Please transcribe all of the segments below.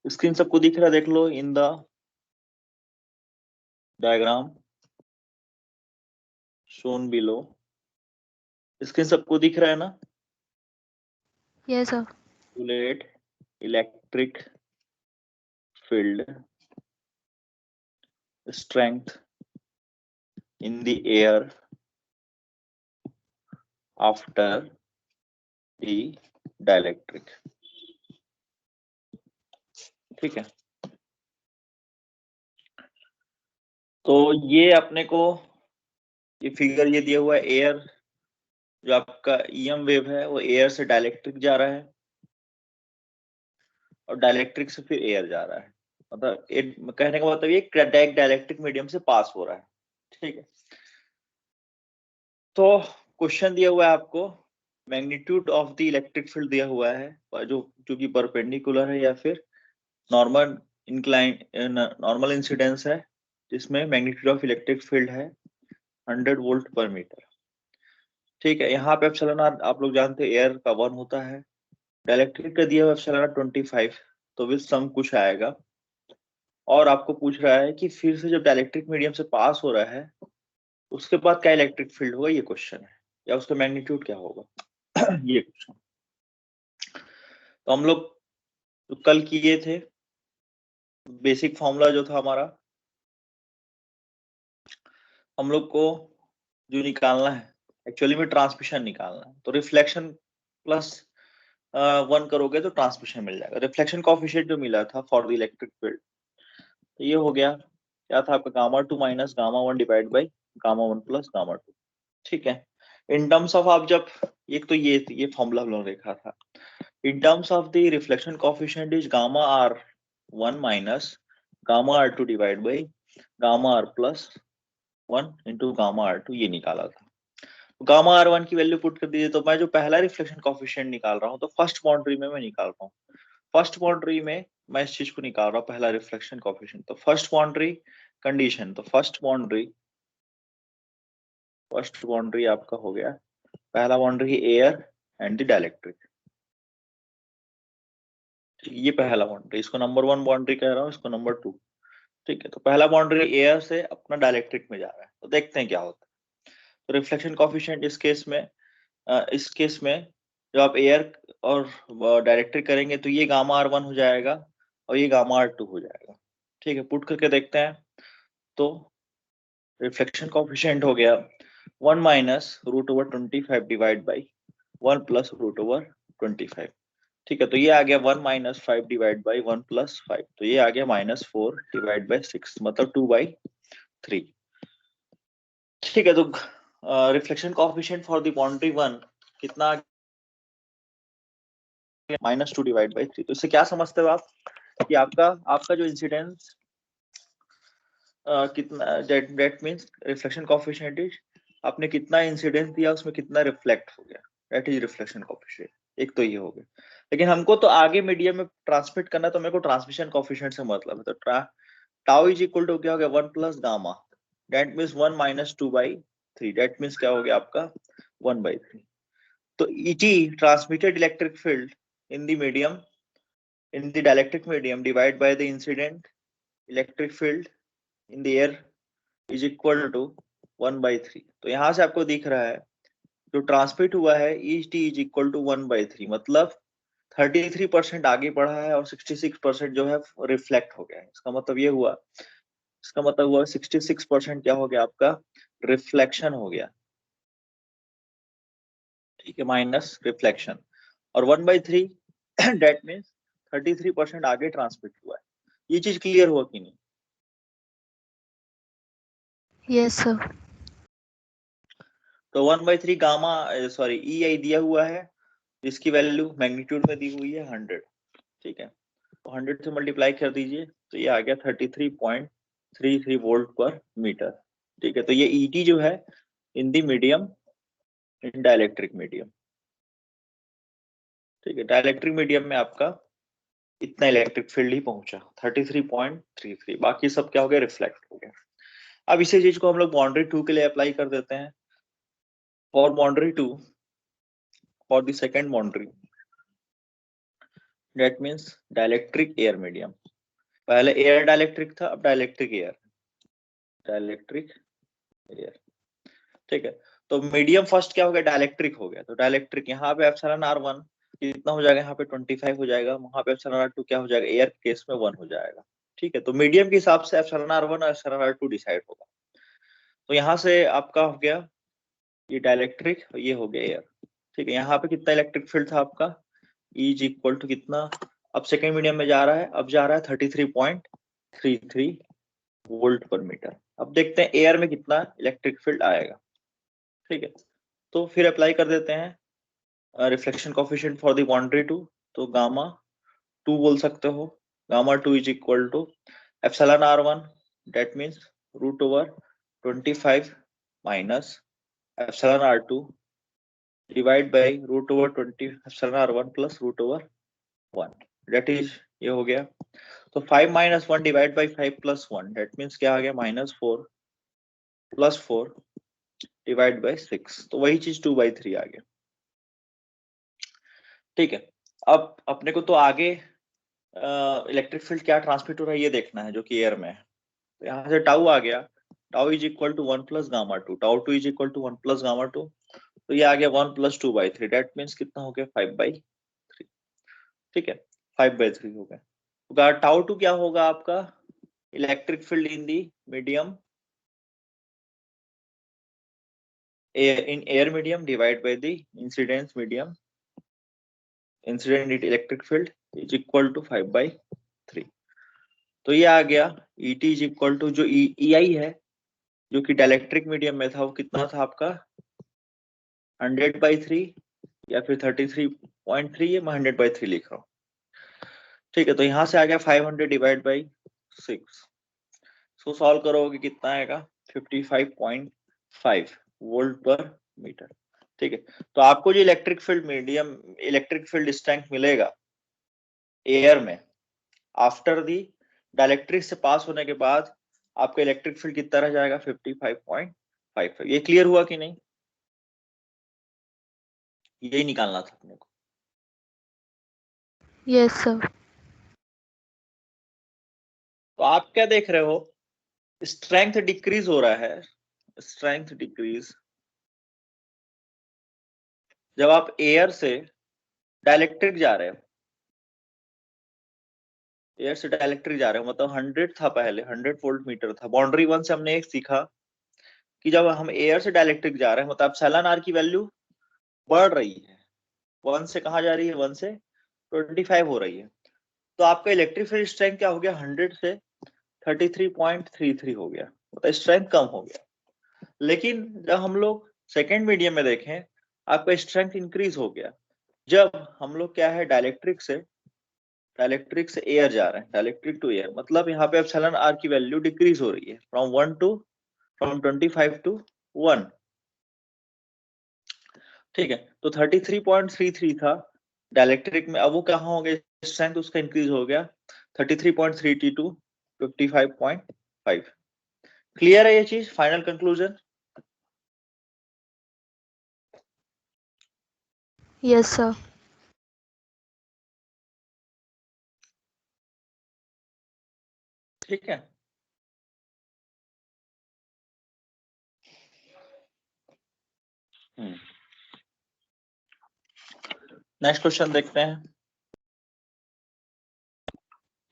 Screen सबको दिख रहा है, देख लो in the diagram shown below। Screen सबको दिख रहा है ना? Yes, sir. Calculate electric field strength in the air after the dielectric। ठीक है, तो ये अपने को ये फिगर ये दिया हुआ है, एयर जो आपका ईएम वेव है वो एयर से डायलेक्ट्रिक जा रहा है और डायलेक्ट्रिक से फिर एयर जा रहा है। मतलब कहने का मतलब ये डायलेक्ट्रिक मीडियम से पास हो रहा है। ठीक है, तो क्वेश्चन दिया हुआ है आपको, magnitude of the electric field दिया हुआ है जो कि परपेंडिकुलर है या फिर नॉर्मल इंक्लाइन नॉर्मल इंसिडेंस है, जिसमें मैग्नीट्यूड ऑफ इलेक्ट्रिक फील्ड है 100 वोल्ट पर मीटर। ठीक है, यहाँ पे एप्सिलॉन आर आप लोग जानते हैं एयर का 1 होता है, डायलेक्ट्रिक का दिया हुआ एप्सिलॉन आर 25, तो विद सम कुछ आएगा। और आपको पूछ रहा है कि फिर से जब डायलेक्ट्रिक मीडियम से पास हो रहा है उसके बाद क्या इलेक्ट्रिक फील्ड होगा, ये क्वेश्चन है, या उसका मैग्नीट्यूड क्या होगा ये क्वेश्चन। तो हम लोग तो कल किए थे बेसिक फॉर्मूला जो था हमारा, हम लोग को जो निकालना है एक्चुअली में ट्रांसमिशन निकालना है, तो रिफ्लेक्शन प्लस 1 करोगे तो ट्रांसमिशन मिल जाएगा। रिफ्लेक्शन कोएफिशिएंट जो मिला था फॉर द इलेक्ट्रिक फील्ड, तो ये हो गया, क्या था आपका gamma 2 minus gamma 1 divide by gamma 1 plus gamma 2। ठीक है, इन टर्म्स ऑफ आप जब एक तो ये फॉर्मूला हम लोगों ने देखा था, in terms of the reflection coefficient is gamma R 1 minus gamma R 2 divide by gamma R plus 1 into gamma R 2, ये निकाला था। गामा आर 1 की वैल्यू पुट कर दीजिए, तो मैं जो पहला रिफ्लेक्शन कोएफिशिएंट निकाल रहा हूँ तो फर्स्ट बाउंड्री में मैं निकाल रहा हूँ, फर्स्ट बाउंड्री में मैं इस चीज को निकाल रहा हूँ पहला रिफ्लेक्शन कोएफिशिएंट। तो फर्स्ट बाउंड्री कंडीशन, तो फर्स्ट बाउंड्री आपका हो गया, पहला boundary air and the dielectric, ये पहला बाउंड्री, इसको नंबर 1 बाउंड्री कह रहा हूँ, इसको नंबर 2। ठीक है, तो पहला बाउंड्री एयर से अपना डायलेक्ट्रिक में जा रहा है, तो देखते हैं क्या होता है। तो रिफ्लेक्शन कोएफिशिएंट इस केस में जब आप एयर और डायरेक्ट्रिक करेंगे तो ये गामा R1 हो जाएगा और ये गामा R2 हो जाएगा। ठीक है, पुट करके देखते हैं, तो रिफ्लेक्शन कोएफिशिएंट हो गया 1 minus root over 25 divide by 1 plus root over 25। ठीक है, तो ये आ गया 1 माइनस 5 डिवाइड बाई 1 प्लस 5, तो ये आ गया -4 डिवाइड बाई 6, मतलब 2/3। ठीक है, तो reflection coefficient for the boundary 1 कितना -2 डिवाइड बाई 3। तो इससे क्या समझते हो आप कि आपका जो इंसिडेंस कितना, that means reflection coefficient is आपने कितना इंसिडेंस दिया उसमें कितना रिफ्लेक्ट हो गया, दैट इज रिफ्लेक्शन कोएफिशिएंट। एक तो ये हो गया, लेकिन हमको तो आगे मीडियम में ट्रांसमिट करना है, तो मेरे को ट्रांसमिशन कोएफिशिएंट से मतलब है। तो टाउ इज इक्वल टू क्या हो गया 1 plus gamma, that means 1 minus 2/3, that means क्या हो गया आपका 1/3। तो ET transmitted electric field in the medium, in the dielectric medium divided by the incident electric field in the air is equal to 1/3। तो यहाँ से आपको दिख रहा है जो ट्रांसमिट हुआ है ET is equal to 1/3, मतलब 33% आगे बढ़ा है और 66% जो है रिफ्लेक्ट हो गया है। इसका मतलब ये हुआ, 66% क्या हो गया आपका रिफ्लेक्शन हो गया। ठीक है, माइनस रिफ्लेक्शन, और 1/3 डेट मीन्स 33% आगे ट्रांसमिट हुआ है। ये चीज क्लियर हुआ कि नहीं? Yes, sir. तो 1/3 गामा सॉरी EI दिया हुआ है, जिसकी वैल्यू मैग्नीट्यूड में दी हुई है 100। ठीक है, तो 100 से मल्टीप्लाई कर दीजिए तो ये आ गया 33.33 वोल्ट पर मीटर। ठीक है, तो ये ET जो है इन the medium, in dielectric medium. ठीक है, डायलेक्ट्रिक मीडियम में आपका इतना इलेक्ट्रिक फील्ड ही पहुंचा 33.33, बाकी सब क्या हो गया रिफ्लेक्ट हो गया। अब इसी चीज को हम लोग बाउंड्री 2 के लिए अप्लाई कर देते हैं। For boundary 2, for the second boundary, that means dielectric air medium. पहले एयर डाइलेक्ट्रिक था, अब डाइलेक्ट्रिक एयर, डाइलेक्ट्रिक एयर। ठीक है, तो मीडियम फर्स्ट क्या हो गया, डाइलेक्ट्रिक हो गया। तो डाइलेक्ट्रिक यहाँ पे एप्सिलॉन R1 कितना हो जाएगा, यहाँ पे 25 हो जाएगा, वहां पे एप्सिलॉन R2 क्या हो जाएगा, एयर केस में 1 हो जाएगा। ठीक है, तो मीडियम के हिसाब से एप्सिलॉन R1 और एप्सिलॉन R2 डिसाइड होगा। तो यहाँ से आपका हो गया ये डाइलेक्ट्रिक, ये हो गया एयर। ठीक है, यहाँ पे कितना इलेक्ट्रिक फील्ड था आपका, E इज इक्वल टू कितना, अब सेकेंड मीडियम में जा रहा है, अब जा रहा है 33.33 वोल्ट पर मीटर। अब देखते हैं एयर में कितना इलेक्ट्रिक फील्ड आएगा। ठीक है, तो फिर अप्लाई कर देते हैं reflection coefficient for the boundary two, तो गामा 2 बोल सकते हो। Gamma 2 is equal to epsilon R1, that means root over 25 minus epsilon R2 divide by root over 20 epsilon R1 plus root over 1, that is ये हो गया। तो 5 minus 1 divide by 5 plus 1, that means क्या आ गया, -4 प्लस 4 डिवाइड बाय 6, तो वही चीज 2/3 आ गया। ठीक है, अब अपने को तो आगे इलेक्ट्रिक फील्ड क्या ट्रांसमिट हो रहा है ये देखना है, जो कि एयर में है। तो यहाँ से टाउ आ गया, tau is equal to 1 plus gamma 2, tau 2 is equal to 1 plus gamma 2, तो ये आ गया 1 प्लस 2/3, दैट मीन्स कितना हो गया, 5/3। ठीक है, 5/3 हो गया। तो टाउ 2 क्या होगा आपका, electric field in the medium, in air medium divided by the incidence medium, incident electric field is equal to 5/3। तो ये आ गया ET इज इक्वल टू जो EI है, जो कि डाइलेक्ट्रिक मीडियम में था, वो कितना था आपका 100/3 या फिर 33.3, ये मैं 100/3 लिख रहा हूँ। ठीक है, तो यहाँ से आ गया 500 डिवाइड बाई 6, इसको सॉल्व करोगे कितना आएगा 55.5 वोल्ट पर मीटर। ठीक है, तो आपको जो electric field medium, electric field strength मिलेगा एयर में आफ्टर दी डाइलेक्ट्रिक से पास होने के बाद, आपका इलेक्ट्रिक फील्ड कितना रह जाएगा 55.55। ये क्लियर हुआ कि नहीं, यही निकालना था अपने को। Yes, sir. तो आप क्या देख रहे हो, स्ट्रेंथ डिक्रीज हो रहा है, स्ट्रेंथ डिक्रीज जब आप एयर से डाइलेक्ट्रिक जा रहे हो, एयर से डाइलेक्ट्रिक जा रहे हो, मतलब 100 था पहले, 100 वोल्ट मीटर था। बाउंड्री 1 से हमने एक सीखा कि जब हम एयर से डाइलेक्ट्रिक जा रहे हैं, मतलब एप्सिलॉन R की वैल्यू बढ़ रही है, 1 से कहाँ जा रही है, 1 से 25 हो रही है। तो आपका इलेक्ट्रिक फील्ड स्ट्रेंथ क्या हो गया, 100 से 33.33 हो गया, मतलब स्ट्रेंथ कम हो गया। लेकिन जब हम लोग सेकेंड मीडियम में देखें, आपका स्ट्रेंथ इंक्रीज हो गया, जब हम लोग क्या है डाइलेक्ट्रिक से एयर जा रहे हैं, डाइलेक्ट्रिक टू एयर, मतलब यहाँ पे एप्सिलॉन R की वैल्यू डिक्रीज हो रही है फ्रॉम 25 टू 1। ठीक है, तो 33.33 था डाइलेक्ट्रिक में, अब वो कहाँ हो गया, स्ट्रेंथ उसका इंक्रीज हो गया 33.32 टू 55.5। क्लियर है ये चीज, फाइनल कंक्लूजन। Yes, sir. ठीक है, नेक्स्ट क्वेश्चन देखते हैं।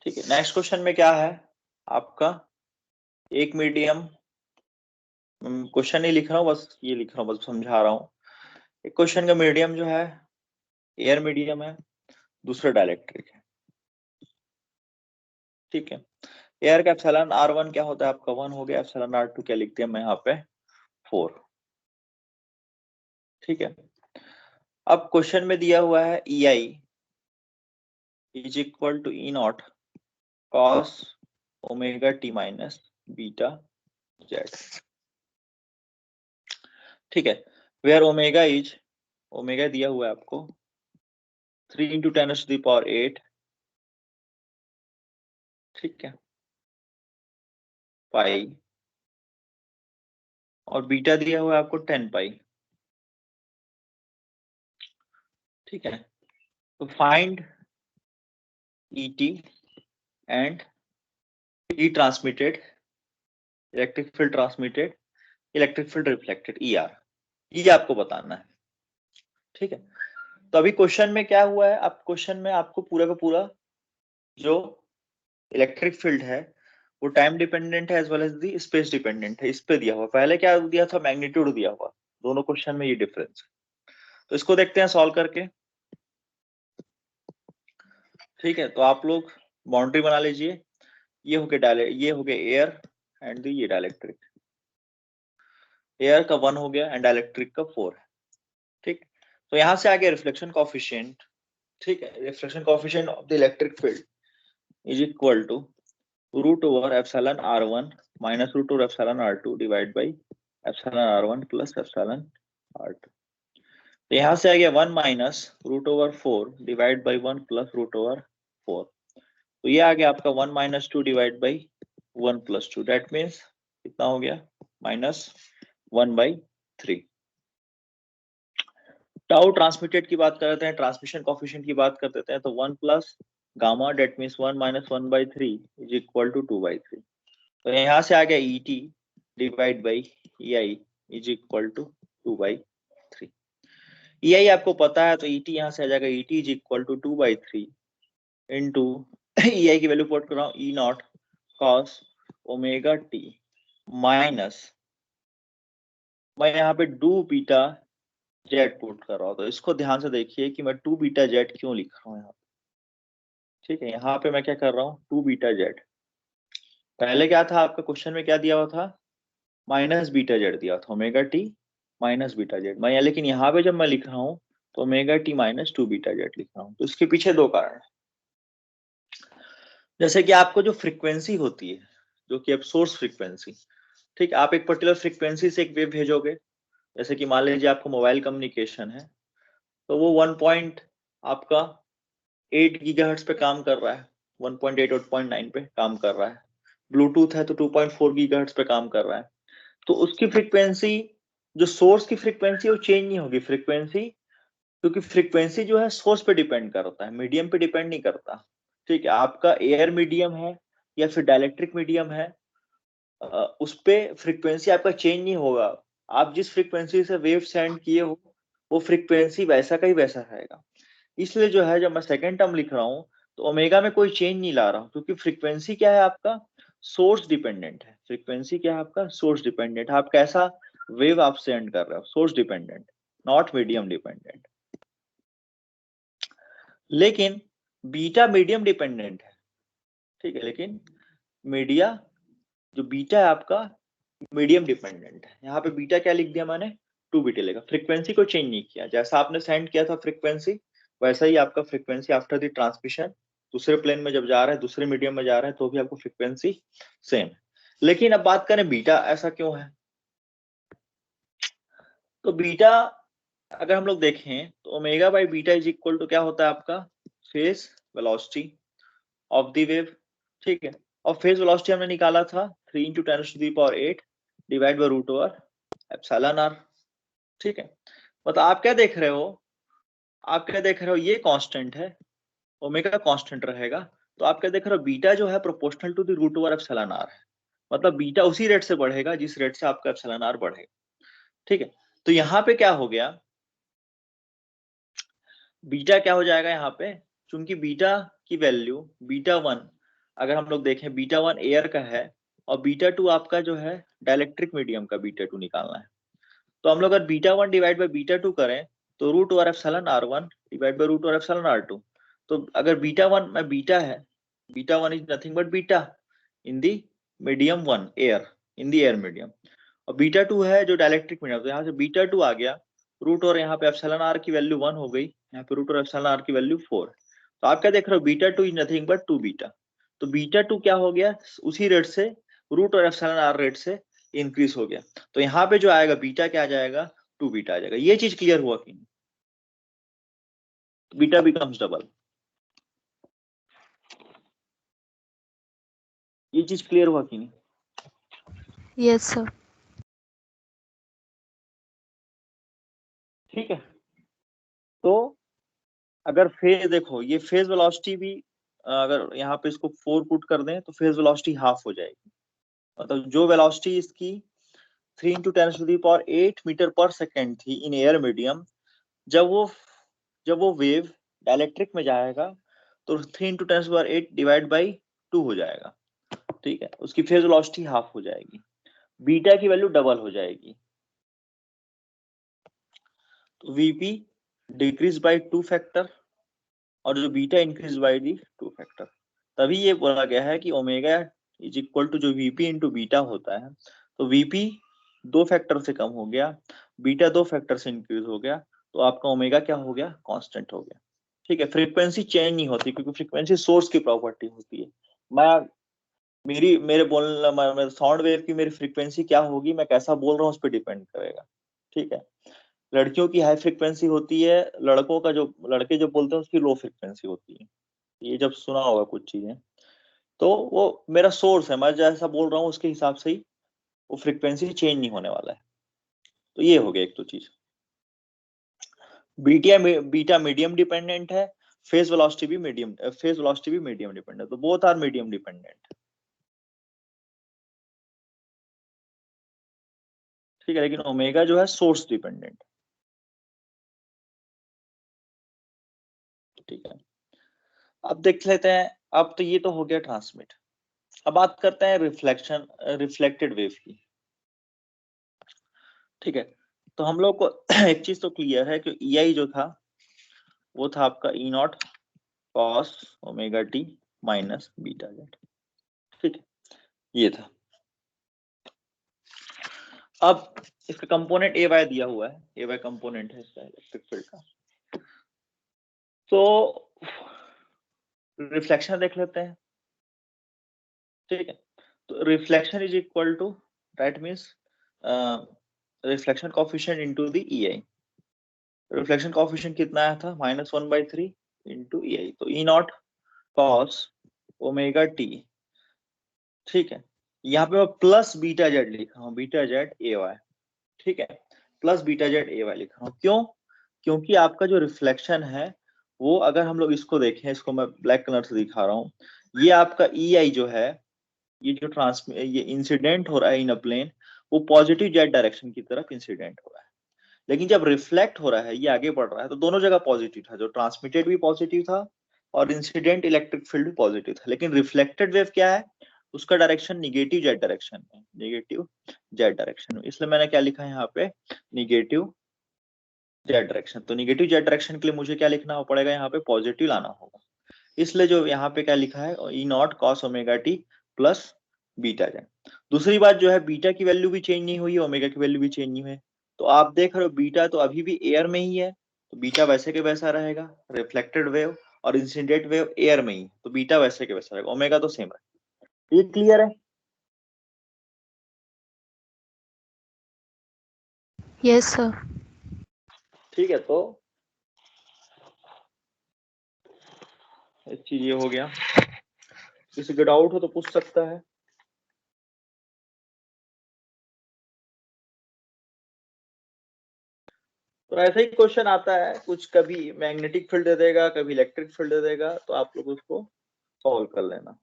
ठीक है, नेक्स्ट क्वेश्चन में क्या है आपका, एक मीडियम, क्वेश्चन नहीं लिख रहा हूँ, बस ये लिख रहा हूँ, बस समझा रहा हूँ। एक क्वेश्चन का मीडियम जो है एयर मीडियम है, दूसरा डाइलेक्ट्रिक है। ठीक है, एयर का एप्सिलॉन R1 क्या होता है आपका 1 हो गया, एप्सिलॉन R2 क्या लिखते हैं मैं यहाँ पे 4। ठीक है, अब क्वेश्चन में दिया हुआ है EI is equal to E0 cos omega t minus beta Z. ठीक है, वेयर ओमेगा दिया हुआ है आपको 3 × 10⁸ ठीक है, पाई, और बीटा दिया हुआ है आपको 10 पाई। ठीक है, तो find ET and E transmitted, electric field transmitted, electric field reflected, ER, ये आपको बताना है। ठीक है, तो अभी क्वेश्चन में क्या हुआ है, आप क्वेश्चन में आपको पूरा का पूरा जो इलेक्ट्रिक फील्ड है वो टाइम डिपेंडेंट है as well as the space dependent है, इस पे दिया हुआ। पहले क्या दिया था, मैग्नीट्यूड दिया हुआ। दोनों क्वेश्चन में ये डिफरेंस है, तो इसको देखते हैं सॉल्व करके। ठीक है, तो आप लोग बाउंड्री बना लीजिए। ये हो गया ये हो गया एयर एंड ये डाइलेक्ट्रिक। एयर का 1 हो गया एंड डाइलेक्ट्रिक का 4 है। ठीक, तो यहां से आ गया रिफ्लेक्शन कोएफिशिएंट। ठीक है, reflection coefficient of the electric field is equal to root over epsilon r1 minus root over epsilon r2 divide by epsilon r1 plus epsilon r2। तो यहां से आ गया 1 minus root over 4 divide by 1 plus root over 4। तो ये आ गया आपका 1 minus 2 divide by 1 plus 2, that means कितना हो गया, माइनस 1/3। टाउ ट्रांसमिटेड की बात कर रहे हैं, ट्रांसमिशन कोएफिशिएंट की बात कर देते हैं, तो 1 plus gamma that means 1 minus 1/3 is equal to 2/3। तो यहाँ से आ गया ET divide by EI is equal to 2/3। EI आपको पता है, तो ET यहाँ से आ जाएगा ET is equal to 2/3 into EI की वैल्यू पुट कर रहा हूँ E0 cos omega t minus, मैं यहाँ पे 2 बीटा जेड पुट कर रहा हूँ। तो इसको ध्यान से देखिए कि मैं 2 बीटा जेड क्यों लिख रहा हूँ यहाँ। ठीक है, यहाँ पे मैं क्या कर रहा हूँ, 2 बीटा जेड। पहले क्या था आपका क्वेश्चन में, क्या दिया हुआ था, माइनस बीटा जेड दिया था, omega T minus beta Z. मैं लेकिन यहाँ पे जब मैं लिख रहा हूँ तो omega T minus 2 beta Z लिख रहा हूँ। तो इसके पीछे दो कारण है। जैसे कि आपको जो फ्रीक्वेंसी होती है, जो कि अब सोर्स फ्रीक्वेंसी, ठीक है, आप एक पर्टिकुलर फ्रीक्वेंसी से एक वेव भेजोगे। जैसे कि मान लीजिए आपको मोबाइल कम्युनिकेशन है, तो वो 1 पॉइंट आपका 8 गीगाहर्ट्ज पे काम कर रहा है, 1.8 8.9 पे काम कर रहा है। ब्लूटूथ है तो 2.4 गीगाहर्ट्ज पे काम कर रहा है। तो उसकी फ्रीक्वेंसी, जो सोर्स की फ्रीक्वेंसी, वो चेंज नहीं होगी फ्रीक्वेंसी, क्योंकि फ्रीक्वेंसी जो है सोर्स पे डिपेंड करता है, मीडियम पे डिपेंड नहीं करता। ठीक है, आपका एयर मीडियम है या फिर डाइलेक्ट्रिक मीडियम है, उस पे फ्रीक्वेंसी आपका चेंज नहीं होगा। आप जिस फ्रीक्वेंसी से वेव सेंड किए हो वो फ्रीक्वेंसी वैसा का ही वैसा रहेगा। इसलिए जो है, जब मैं सेकेंड टर्म लिख रहा हूँ तो ओमेगा में कोई चेंज नहीं ला रहा हूँ, क्योंकि फ्रीक्वेंसी क्या है आपका, सोर्स डिपेंडेंट है। फ्रीक्वेंसी क्या है आपका, सोर्स डिपेंडेंट। आप कैसा वेव आप सेंड कर रहे हो, source dependent, not medium dependent. लेकिन बीटा मीडियम डिपेंडेंट है। ठीक है, लेकिन मीडिया जो बीटा है आपका मीडियम डिपेंडेंट है। यहाँ पे बीटा क्या लिख दिया मैंने, 2 बीटा लेगा, फ्रीक्वेंसी को चेंज नहीं किया। जैसा आपने सेंड किया था फ्रीक्वेंसी, वैसा ही आपका फ्रीक्वेंसी आफ्टर द ट्रांसमिशन दूसरे प्लेन में जब जा रहा है, दूसरे मीडियम में जा रहा है, तो भी आपको फ्रीक्वेंसी सेम। लेकिन अब बात करें बीटा ऐसा क्यों है, तो बीटा अगर हम लोग देखें तो omega by beta is equal to क्या होता है आपका, phase velocity of the wave. ठीक है, और फेज वेलोसिटी हमने निकाला था 3 × 10⁸ divide by root over epsilon r। ठीक है, मतलब आप क्या देख रहे हो, आप क्या देख रहे हो, ये कांस्टेंट है, ओमेगा कांस्टेंट रहेगा। तो आप क्या देख रहे हो, बीटा जो है proportional to the root over epsilon r है। मतलब बीटा उसी रेट से बढ़ेगा जिस रेट से आपका एप्सिलॉन r बढ़ेगा। ठीक है, तो यहाँ पे क्या हो गया, बीटा क्या हो जाएगा यहाँ पे, क्योंकि बीटा की वैल्यू बीटा 1, अगर हम लोग देखें बीटा 1 एयर का है और बीटा 2 आपका जो है डाइलेक्ट्रिक मीडियम का बीटा 2 निकालना है। तो हम लोग अगर बीटा 1 डिवाइड बाई बीटा 2 करें तो root over epsilon r1 divide by root over epsilon r2। तो अगर बीटा 1 में बीटा है, beta 1 is nothing but beta in the medium 1 air, in the air medium, और बीटा 2 है जो डाइलेक्ट्रिक मीडियम। तो यहाँ से बीटा 2 आ गया, रूट और यहाँ पे एप्सिलॉन r की वैल्यू 1 हो गई, यहाँ पे रूट और एप्सिलॉन r की वैल्यू 4। तो आप क्या देख रहे हो, beta 2 is nothing but 2 beta. तो बीटा 2 क्या हो गया, उसी रेट से रूट और एप्सिलॉन r रेट से इंक्रीज हो गया। तो यहाँ पे जो आएगा बीटा क्या आ जाएगा, 2 बीटा आ जाएगा। ये चीज क्लियर हुआ कि नहीं, बीटा बिकम्स डबल। ये चीज क्लियर हुआ कि नहीं, Yes, sir. ठीक है। तो अगर फेज देखो, ये फेज वेलोसिटी भी अगर यहाँ पे इसको 4 पुट कर दें तो फेज वेलोसिटी हाफ हो जाएगी। मतलब जो वेलोसिटी इसकी 3 × 10⁸ मीटर पर सेकेंड थी इन एयर मीडियम, जब वो वेव डाइलेक्ट्रिक में जाएगा तो 3 × 10⁸ डिवाइड बाई 2 हो जाएगा। ठीक है, उसकी फेज वेलोसिटी हाफ हो जाएगी, बीटा की वैल्यू डबल हो जाएगी। तो वीपी डिक्रीज बाय 2 फैक्टर और जो beta increase by the 2 factor. तभी ये बोला गया है कि ओमेगा इज इक्वल टू जो वीपी इंटू बीटा होता है, तो वीपी 2 फैक्टर से कम हो गया, बीटा 2 फैक्टर से इंक्रीज हो गया, तो आपका ओमेगा क्या हो गया, कांस्टेंट हो गया। ठीक है, फ्रीक्वेंसी चेंज नहीं होती क्योंकि फ्रीक्वेंसी सोर्स की प्रॉपर्टी होती है। मैं मेरे बोलना साउंड वेव की मेरी फ्रीक्वेंसी क्या होगी, मैं कैसा बोल रहा हूँ उस पर डिपेंड करेगा। ठीक है, लड़कियों की हाई फ्रीक्वेंसी होती है, लड़के जो बोलते हैं उसकी लो फ्रीक्वेंसी होती है। ये जब सुना होगा कुछ चीजें, तो वो मेरा सोर्स है, मैं जैसा बोल रहा हूँ उसके हिसाब से ही वो फ्रीक्वेंसी चेंज नहीं होने वाला है। तो ये हो गया एक तो चीज। बीटा मीडियम डिपेंडेंट है, फेज वेलोसिटी भी मीडियम डिपेंडेंट, तो बोथ आर मीडियम डिपेंडेंट। ठीक है, लेकिन ओमेगा जो है सोर्स डिपेंडेंट। ठीक है, अब देख लेते हैं। अब तो ये तो हो गया ट्रांसमिट। अब बात करते हैं रिफ्लेक्टेड वेव की। ठीक है, तो हम लोग को एक चीज तो क्लियर है कि EI जो था वो था आपका E0 cos omega T minus beta Z. ठीक है, ये था। अब इसका कंपोनेंट ए वाई दिया हुआ है, ए वाई कंपोनेंट है इसका इलेक्ट्रिक फील्ड का। तो रिफ्लेक्शन देख लेते हैं। ठीक है, तो reflection is equal to, that means reflection coefficient into the EI। Reflection coefficient कितना आया था, -1/3 इंटू EI, तो E0 cos ओमेगा टी। ठीक है, यहाँ पे मैं प्लस बीटा जेड लिख रहा हूँ, बीटा जेड ए वाई। ठीक है, plus beta Z A Y लिख रहा हूँ, क्यों? क्योंकि आपका जो रिफ्लेक्शन है वो, अगर हम लोग इसको देखें, इसको मैं ब्लैक कलर से दिखा रहा हूँ, ये आपका EI जो है, ये इंसिडेंट हो रहा है इन अ प्लेन, वो पॉजिटिव जेड डायरेक्शन की तरफ इंसिडेंट हो रहा है। लेकिन जब रिफ्लेक्ट हो रहा है, ये आगे बढ़ रहा है, तो दोनों जगह पॉजिटिव था, जो ट्रांसमिटेड भी पॉजिटिव था और इंसिडेंट इलेक्ट्रिक फील्ड भी पॉजिटिव था। लेकिन रिफ्लेक्टेड वेव क्या है, उसका डायरेक्शन निगेटिव जेड डायरेक्शन में, निगेटिव जेड डायरेक्शन में, इसलिए मैंने क्या लिखा है यहाँ पे, निगेटिव जेड डायरेक्शन। तो निगेटिव जेड डायरेक्शन के लिए मुझे क्या लिखना पड़ेगा, यहाँ पे पॉजिटिव लाना होगा। इसलिए जो यहाँ पे क्या लिखा है, E0 cos omega T plus beta Z. दूसरी बात जो है, बीटा की वैल्यू भी चेंज नहीं हुई, ओमेगा की वैल्यू भी चेंज नहीं हुई। तो आप देख रहे हो बीटा तो अभी भी एयर में ही है, तो बीटा वैसे के वैसा रहेगा। रिफ्लेक्टेड वेव और इंसिडेंट वेव एयर में ही, तो बीटा वैसे के वैसा रहेगा, ओमेगा तो सेम रहेगा। ये क्लियर है? Yes, sir. ठीक है, तो एक चीज ये हो गया। किसी को डाउट हो तो पूछ सकता है। तो ऐसा ही क्वेश्चन आता है कुछ, कभी मैग्नेटिक फील्ड दे देगा, कभी इलेक्ट्रिक फील्ड दे देगा, तो आप लोग उसको सॉल्व कर लेना।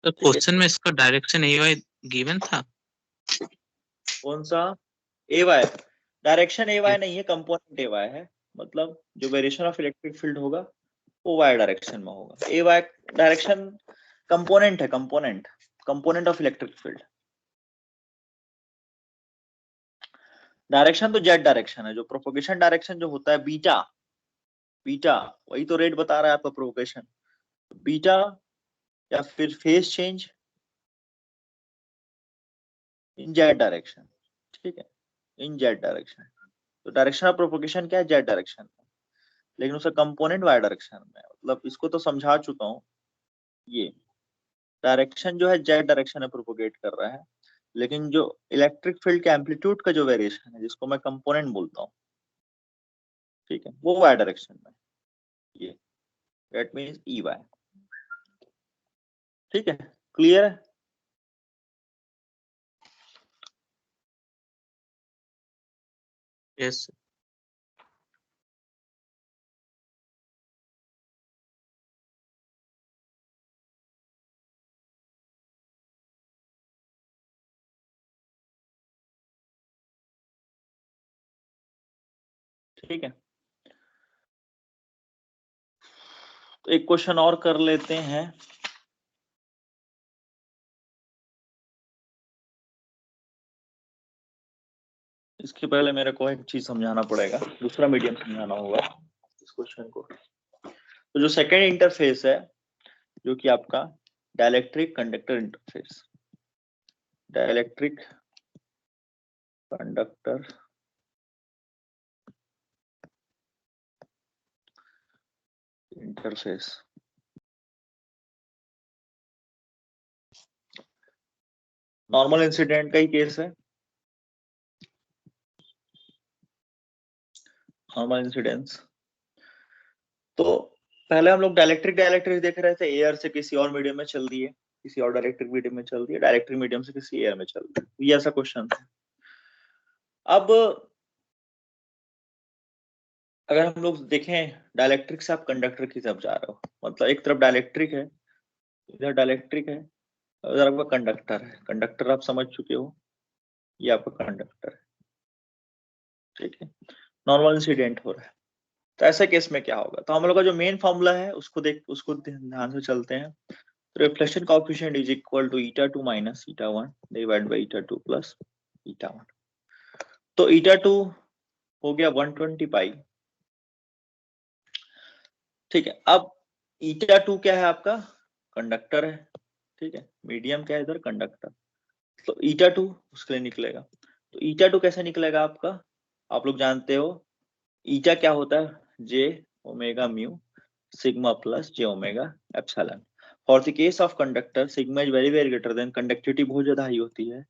तो ठीक है, क्वेश्चन में इसका डायरेक्शन EY गिवन था। कौन सा ए वाई? डायरेक्शन ए वाई नहीं है, कंपोनेंट ए वाई है। मतलब जो वेरिएशन ऑफ इलेक्ट्रिक फील्ड होगा वो वाई डायरेक्शन में होगा। ए वाई डायरेक्शन कंपोनेंट है, component of electric field. Direction तो जेड डायरेक्शन है। जो प्रोपोगेशन डायरेक्शन जो होता है बीटा, बीटा वही तो रेट बता रहा है आपका प्रोपोगेशन, बीटा या फिर phase change in Z direction. ठीक है, इन जेड डायरेक्शन। तो डायरेक्शन ऑफ प्रोपोगेशन क्या है, जेड डायरेक्शन में, लेकिन उसका कंपोनेंट वाई डायरेक्शन में। मतलब इसको तो समझा चुका हूँ। ये डायरेक्शन जो है जेड डायरेक्शन में प्रोपोगेट कर रहा है, लेकिन जो इलेक्ट्रिक फील्ड के एम्पलीट्यूड का जो वेरिएशन है, जिसको मैं कंपोनेंट बोलता हूँ, ठीक है, वो वाई डायरेक्शन में। ये दैट मींस ई वाई। ठीक है, क्लियर है? यस। ठीक है, तो एक क्वेश्चन और कर लेते हैं। इसके पहले मेरे को एक चीज समझाना पड़ेगा, दूसरा मीडियम समझाना होगा इस क्वेश्चन को। तो जो सेकेंड इंटरफेस है, जो कि आपका dielectric conductor interface, dielectric conductor interface, normal incident का ही केस है, नॉर्मल इंसिडेंस। तो पहले हम लोग डाइलेक्ट्रिक देख रहे थे, एयर से किसी और मीडियम में चल रही है, किसी और डाइलेक्ट्रिक मीडियम में चल रही है, डाइलेक्ट्रिक मीडियम से किसी एयर में चल रही है, ये ऐसा क्वेश्चन था। अब अगर हम लोग देखें डाइलेक्ट्रिक से आप कंडक्टर की तरफ जा रहे हो, मतलब एक तरफ डाइलेक्ट्रिक है, इधर डाइलेक्ट्रिक है, उधर आपका कंडक्टर है। कंडक्टर आप समझ चुके हो, ये आपका कंडक्टर है, ठीक है, नॉर्मल इंसिडेंट हो रहा है। तो ऐसे केस में क्या होगा, तो हम लोग का जो मेन फॉर्मूला है उसको ध्यान से चलते हैं। तो reflection coefficient is equal to 𝜂2 minus 𝜂1 divide by 𝜂2 plus 𝜂1। तो 𝜂2 हो गया 120 पाई, ठीक है। अब 𝜂2 क्या है आपका, कंडक्टर है, ठीक है, मीडियम क्या है इधर, कंडक्टर। तो 𝜂2 उसके लिए निकलेगा। तो 𝜂2 कैसे निकलेगा आपका, आप लोग जानते हो ईटा क्या होता है, J omega mu sigma plus J omega epsilon. For the case of conductor sigma is very very greater than, conductivity बहुत ज्यादा हाई होती है।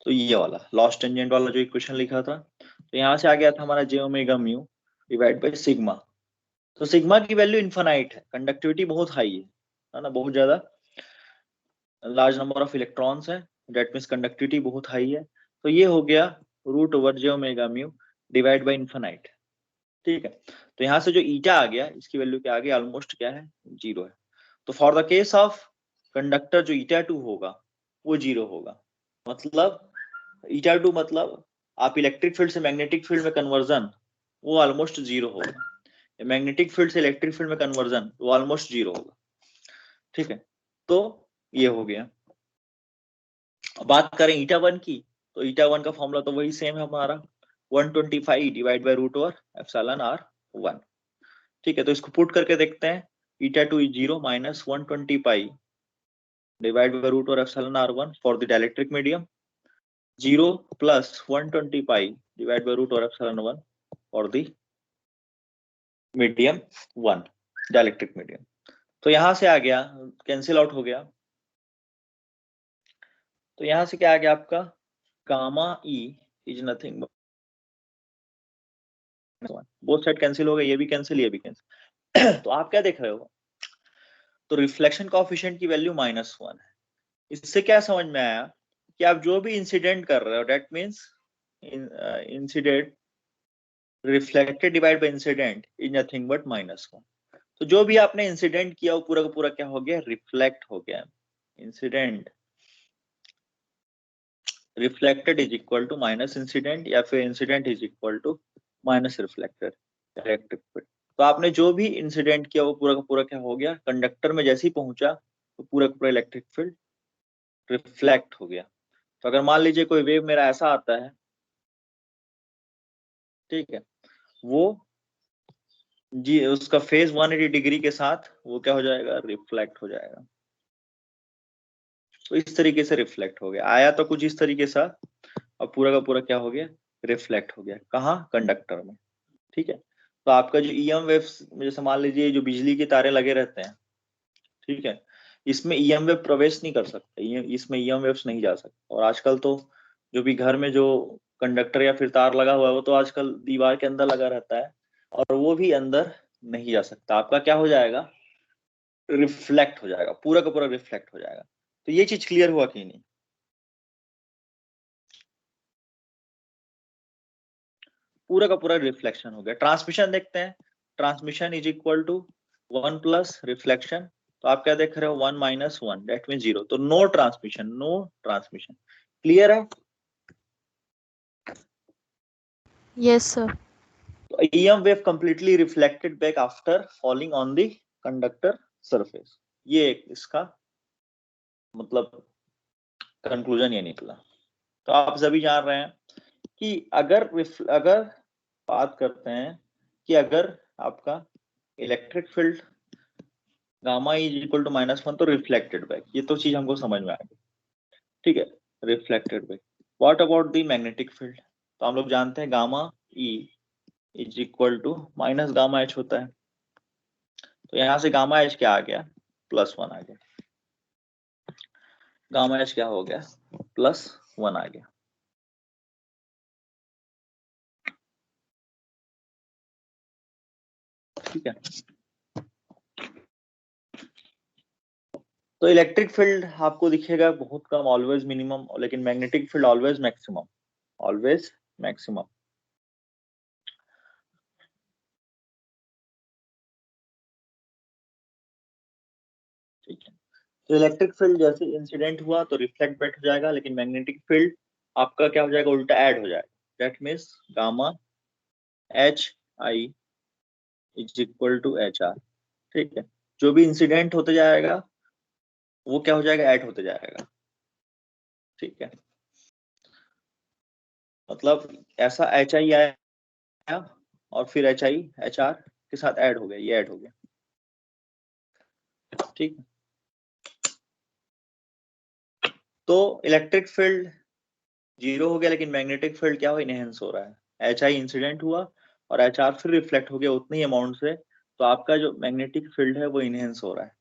तो ये वाला लॉस टेंजेंट वाला जो इक्वेशन लिखा था, तो यहाँ से आ गया था हमारा J omega mu divide by sigma. तो सिग्मा की वैल्यू इन्फिनाइट है, कंडक्टिविटी बहुत हाई है ना, बहुत ज्यादा लार्ज नंबर ऑफ इलेक्ट्रॉन्स है, दैट मीन्स कंडक्टिविटी बहुत हाई है। तो ये हो गया root over J omega mu divide by infinite, ठीक है। तो यहाँ से जो ईटा आ गया, इसकी वैल्यू क्या आ गई, ऑलमोस्ट क्या है, 0 है। तो for the case of conductor जो 𝜂2 होगा वो 0 होगा, मतलब 𝜂2 मतलब आप इलेक्ट्रिक फील्ड से मैग्नेटिक फील्ड में कन्वर्जन वो ऑलमोस्ट 0 होगा, मैग्नेटिक फील्ड से इलेक्ट्रिक फील्ड में कन्वर्जन वो ऑलमोस्ट 0 होगा, ठीक है। तो ये हो गया। अब बात करें 𝜂1 की, तो 𝜂1 का फॉर्मूला तो वही सेम है हमारा, 125 divide by root over epsilon r1, ठीक है। तो इसको पुट करके देखते हैं, 𝜂2 is 0 minus 120 pi divide by root over epsilon r1 for the dielectric medium, 0 plus 120 pi divide by root over epsilon 1 for the medium 1, dielectric medium. तो यहां से आ गया, कैंसिल आउट हो गया। तो यहां से क्या आ गया आपका, gamma E is nothing, both side cancel हो गए, ये भी कैंसिल, ये भी कैंसिल। तो आप क्या देख रहे हो, तो रिफ्लेक्शन कोएफिशिएंट की वैल्यू -1 है। इससे क्या समझ में आया कि आप जो भी इंसिडेंट कर रहे हो, that means incident reflected divide by incident is nothing but -1। तो जो भी आपने इंसिडेंट किया वो पूरा का पूरा क्या हो गया, रिफ्लेक्ट हो गया। Incident reflected is equal to minus incident, या फिर incident is equal to minus reflected electric field. तो आपने जो भी इंसिडेंट किया वो पूरा का पूरा क्या हो गया, कंडक्टर में जैसे ही पहुंचा तो पूरा का पूरा इलेक्ट्रिक फील्ड रिफ्लेक्ट हो गया। तो अगर मान लीजिए कोई वेव मेरा ऐसा आता है, ठीक है, वो जी उसका फेज 180 डिग्री के साथ वो क्या हो जाएगा, रिफ्लेक्ट हो जाएगा। तो इस तरीके से रिफ्लेक्ट हो गया, आया तो कुछ इस तरीके से, अब पूरा का पूरा क्या हो गया, रिफ्लेक्ट हो गया, कहाँ, कंडक्टर में, ठीक है। तो आपका जो ईएम वेव्स, जैसे मान लीजिए जो बिजली के तारे लगे रहते हैं, ठीक है, इसमें ईएम वेव प्रवेश नहीं कर सकते, इसमें ईएम वेव्स नहीं जा सकते। और आजकल तो जो भी घर में जो कंडक्टर या फिर तार लगा हुआ है वो तो आजकल दीवार के अंदर लगा रहता है, और वो भी अंदर नहीं जा सकता, आपका क्या हो जाएगा, रिफ्लेक्ट हो जाएगा, पूरा का पूरा रिफ्लेक्ट हो जाएगा। तो ये चीज क्लियर हुआ कि नहीं, पूरा का पूरा रिफ्लेक्शन हो गया। ट्रांसमिशन देखते हैं, transmission is equal to 1 plus reflection, तो आप क्या देख रहे हो, 1 माइनस 1 दैट मीन 0। तो no transmission, no transmission, clear है। Yes, sir. तो EM wave completely reflected back after falling on the conductor surface. ये इसका मतलब कंक्लूजन ये निकला। तो आप सभी जान रहे हैं कि अगर बात करते हैं कि अगर आपका electric field gamma is equal to -1 तो रिफ्लेक्टेड बैक, ये तो चीज हमको समझ में आ गई, ठीक है, reflected back. What about the magnetic field? तो हम लोग जानते हैं gamma E is equal to minus gamma H होता है, तो यहां से गामा एच क्या आ गया, +1 आ गया, गामा एच क्या हो गया, +1 आ गया, ठीक है। तो इलेक्ट्रिक फील्ड आपको दिखेगा बहुत कम, ऑलवेज मिनिमम, लेकिन magnetic field always maximum, always maximum. ठीक है, तो इलेक्ट्रिक फील्ड जैसे इंसिडेंट हुआ तो रिफ्लेक्ट बैक हो जाएगा, लेकिन मैग्नेटिक फील्ड आपका क्या हो जाएगा, उल्टा ऐड हो जाएगा। That means gamma H I is equal to H R, ठीक है। जो भी इंसिडेंट होते जाएगा वो क्या हो जाएगा, ऐड होते जाएगा, ठीक है। मतलब ऐसा एच आई आया और फिर एच आई एच आर के साथ ऐड हो गया, ये ऐड हो गया, ठीक है। तो इलेक्ट्रिक फील्ड 0 हो गया, लेकिन मैग्नेटिक फील्ड क्या हो, इनहेंस हो रहा है। एच आई इंसिडेंट हुआ और एच आर फिर रिफ्लेक्ट हो गया उतनी अमाउंट से, तो आपका जो मैग्नेटिक फील्ड है वो इनहेंस हो रहा है।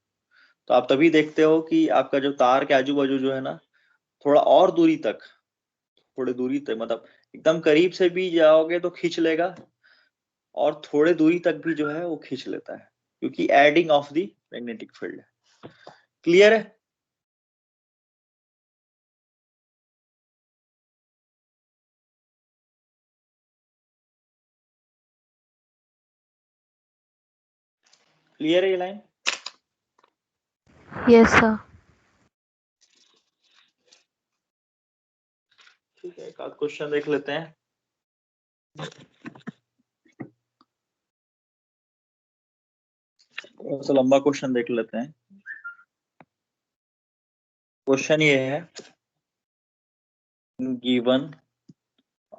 तो आप तभी देखते हो कि आपका जो तार के आजू बाजू जो है ना, थोड़ा और दूरी तक, थोड़ी दूरी तक, मतलब एकदम करीब से भी जाओगे तो खींच लेगा, और थोड़े दूरी तक भी जो है वो खींच लेता है, क्योंकि adding of the magnetic field है। क्लियर है? क्लियर है ये लाइन? Yes, sir. ठीक है, एक आध क्वेश्चन देख लेते हैं। थोड़ा सा लंबा क्वेश्चन देख लेते हैं। क्वेश्चन ये है, given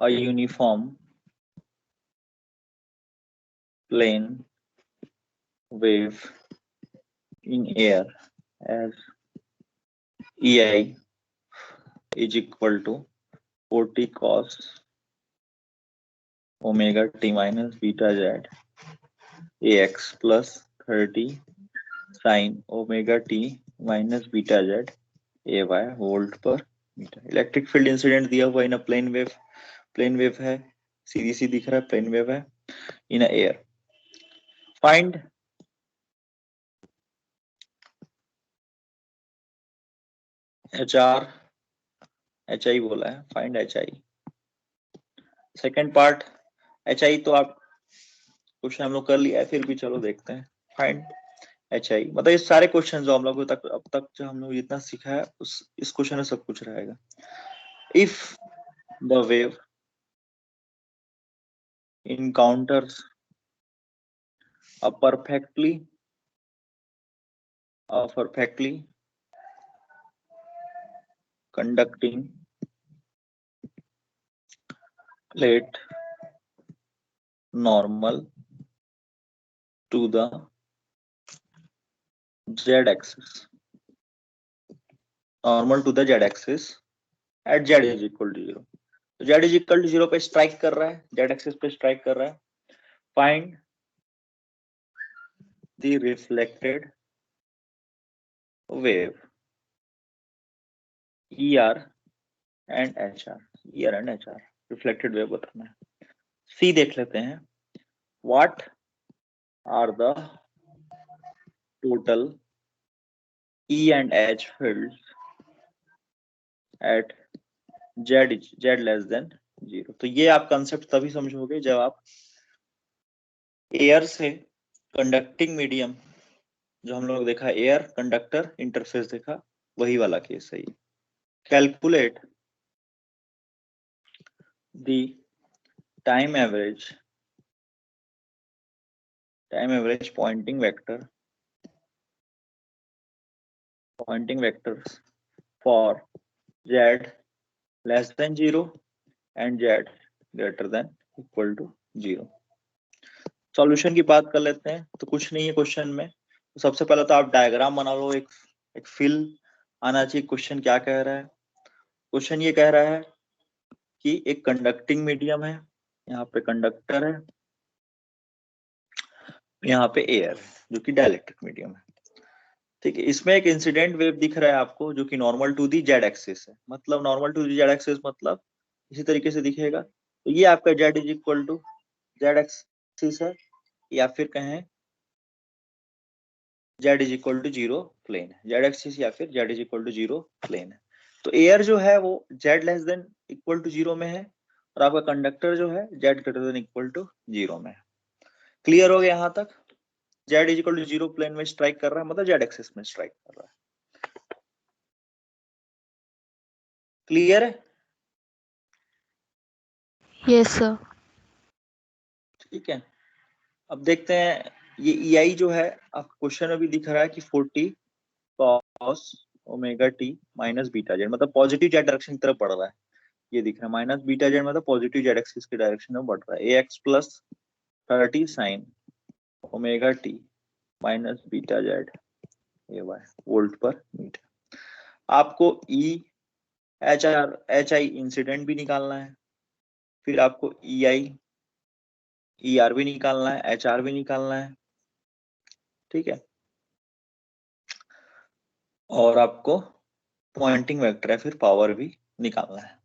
a uniform plane wave in air as EI is equal to 40 cos omega t minus beta z ax plus 30 sin omega t minus beta z ay volt पर मीटर। इलेक्ट्रिक फील्ड इंसिडेंट दिया हुआ इन अ plane wave है, सीधी सी दिख रहा है, plane wave है in a air. Find H R, H I बोला है, find H I. Second part H I तो आप क्वेश्चन हम लोग कर लिया है, फिर भी चलो देखते हैं। फाइंड एच आई, मतलब ये सारे क्वेश्चन जो हम लोग अब तक जो हम लोग जितना सीखा है इस क्वेश्चन में सब कुछ रहेगा। If the wave encounters a perfectly conducting plate normal to the z-axis, at z is equal to 0, तो z is equal to 0 पे स्ट्राइक कर रहा है, z एक्सिस पे स्ट्राइक कर रहा है। Find the reflected wave ER and HR, ER and HR, reflected wave बताना है। सी देख लेते हैं, what are the total E and H fields at z less than 0। तो ये आप कंसेप्ट तभी समझोगे जब आप एयर से कंडक्टिंग मीडियम, जो हम लोग देखा एयर कंडक्टर इंटरफेस देखा, वही वाला केस है। Calculate the time average time average Poynting vectors for z less than 0 and z greater than equal to 0। Solution की बात कर लेते हैं। तो कुछ नहीं है क्वेश्चन में। तो सबसे पहले तो आप डायग्राम बना लो, एक फिल आना चाहिए। क्वेश्चन क्या कह रहा है? क्वेश्चन ये कह रहा है कि एक कंडक्टिंग मीडियम है, यहाँ पे कंडक्टर है, यहाँ पे एयर है जो कि डाइलेक्ट्रिक मीडियम है। ठीक है, इसमें एक इंसिडेंट वेव दिख रहा है आपको जो कि normal to the Z axis है। मतलब normal to the Z axis मतलब इसी तरीके से दिखेगा। तो ये आपका Z is equal to Z axis है, या फिर कहें Z is equal to 0 plane है। जेड एक्सिस या फिर Z is equal to 0 plane है। तो एयर जो है वो Z less than equal to 0 में है, और आपका कंडक्टर जो है Z greater than equal to 0 में है। क्लियर हो गया यहाँ तक? Z is equal to 0 plane में स्ट्राइक कर रहा है, मतलब जेड एक्सिस में स्ट्राइक कर रहा है। क्लियर है? Yes, sir. ठीक है, अब देखते हैं ये EI जो है आपको क्वेश्चन में भी दिख रहा है कि 40 cos omega t minus beta Z, मतलब पॉजिटिव जेड डायरेक्शन की तरफ बढ़ रहा है। ये दिख रहा है माइनस बीटा जेड मतलब पॉजिटिव जेड एक्सिस की डायरेक्शन में बढ़ रहा है। AX plus 30 sine omega t minus beta Z AY volt पर मीटर। आपको HI इंसिडेंट भी निकालना है, फिर आपको ER भी निकालना है, HR भी निकालना है। ठीक है, और आपको पॉइंटिंग वेक्टर है फिर पावर भी निकालना है।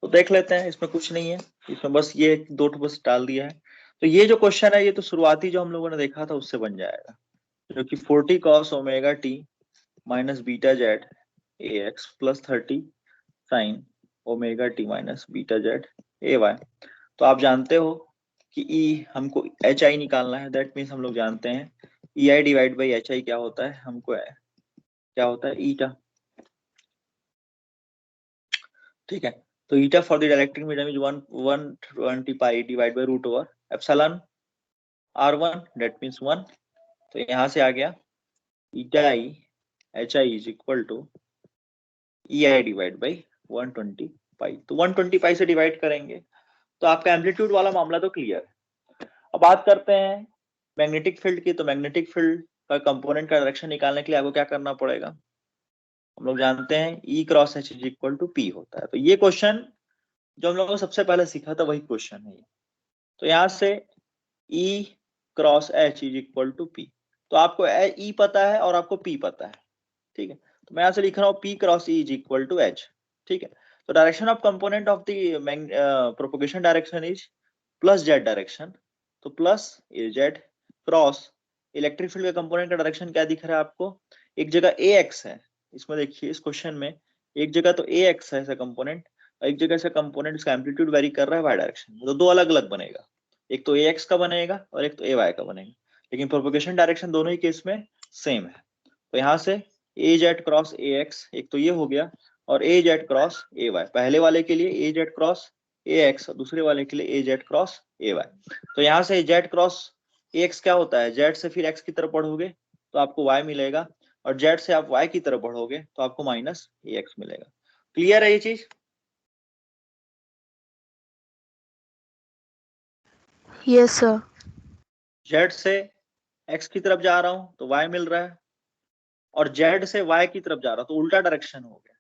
तो देख लेते हैं, इसमें कुछ नहीं है, इसमें बस ये दो बस डाल दिया है। तो ये जो क्वेश्चन है ये तो शुरुआती जो हम लोगों ने देखा था उससे बन जाएगा, जो कि 40 cos omega t minus beta Z AX plus 30 sine omega t minus beta Z AY। तो आप जानते हो कि हमको HI निकालना है। दैट मीन्स हम लोग जानते हैं EI डिवाइड बाई HI क्या होता है, हमको क्या होता है ईटा। ठीक है, तो eta for the dielectric medium is 120 pi divide by root over epsilon R1 that means 1। तो यहां से आ गया eta I HI is equal to EI divide by 120 pi. तो 120 पाई से डिवाइड करेंगे तो आपका एम्पलीट्यूड वाला मामला तो क्लियर है। अब बात करते हैं मैग्नेटिक फील्ड की। तो मैग्नेटिक फील्ड का कंपोनेंट का डायरेक्शन निकालने के लिए आपको क्या करना पड़ेगा? हम लोग जानते हैं E cross H is equal to P होता है। तो ये क्वेश्चन जो हम लोगों ने सबसे पहले सीखा था वही क्वेश्चन है। तो यहाँ से E cross H is equal to P। तो आपको E पता है और आपको P पता है। ठीक है, तो मैं यहाँ से लिख रहा हूँ P cross E is equal to H। ठीक है, तो direction of component of the propagation direction is plus Z direction. तो plus Z cross electric field का कंपोनेंट का डायरेक्शन क्या दिख रहा है आपको? एक जगह AX है, इसमें देखिए इस क्वेश्चन में एक जगह तो AX है ऐसा कंपोनेंट, एक जगह से कंपोनेंट इसका एम्पलीट्यूड वेरी कर रहा है वाई डायरेक्शन में। तो दो अलग अलग बनेगा, एक तो AX का बनेगा और एक तो AY का बनेगा, लेकिन प्रोपोगेशन डायरेक्शन दोनों ही केस में सेम है। तो यहाँ से AZ क्रॉस AX एक तो ये हो गया, और AZ क्रॉस AY, पहले वाले के लिए AZ क्रॉस AX और दूसरे वाले के लिए AZ क्रॉस AY। तो यहाँ से Z क्रॉस AX क्या होता है? Z से फिर X की तरफ बढ़ोगे तो आपको Y मिलेगा, और Z से आप Y की तरफ बढ़ोगे तो आपको माइनस AX मिलेगा। क्लियर है ये चीज? Yes, sir. Z से X की तरफ जा रहा हूं तो Y मिल रहा है, और Z से Y की तरफ जा रहा हूं तो उल्टा डायरेक्शन हो गया,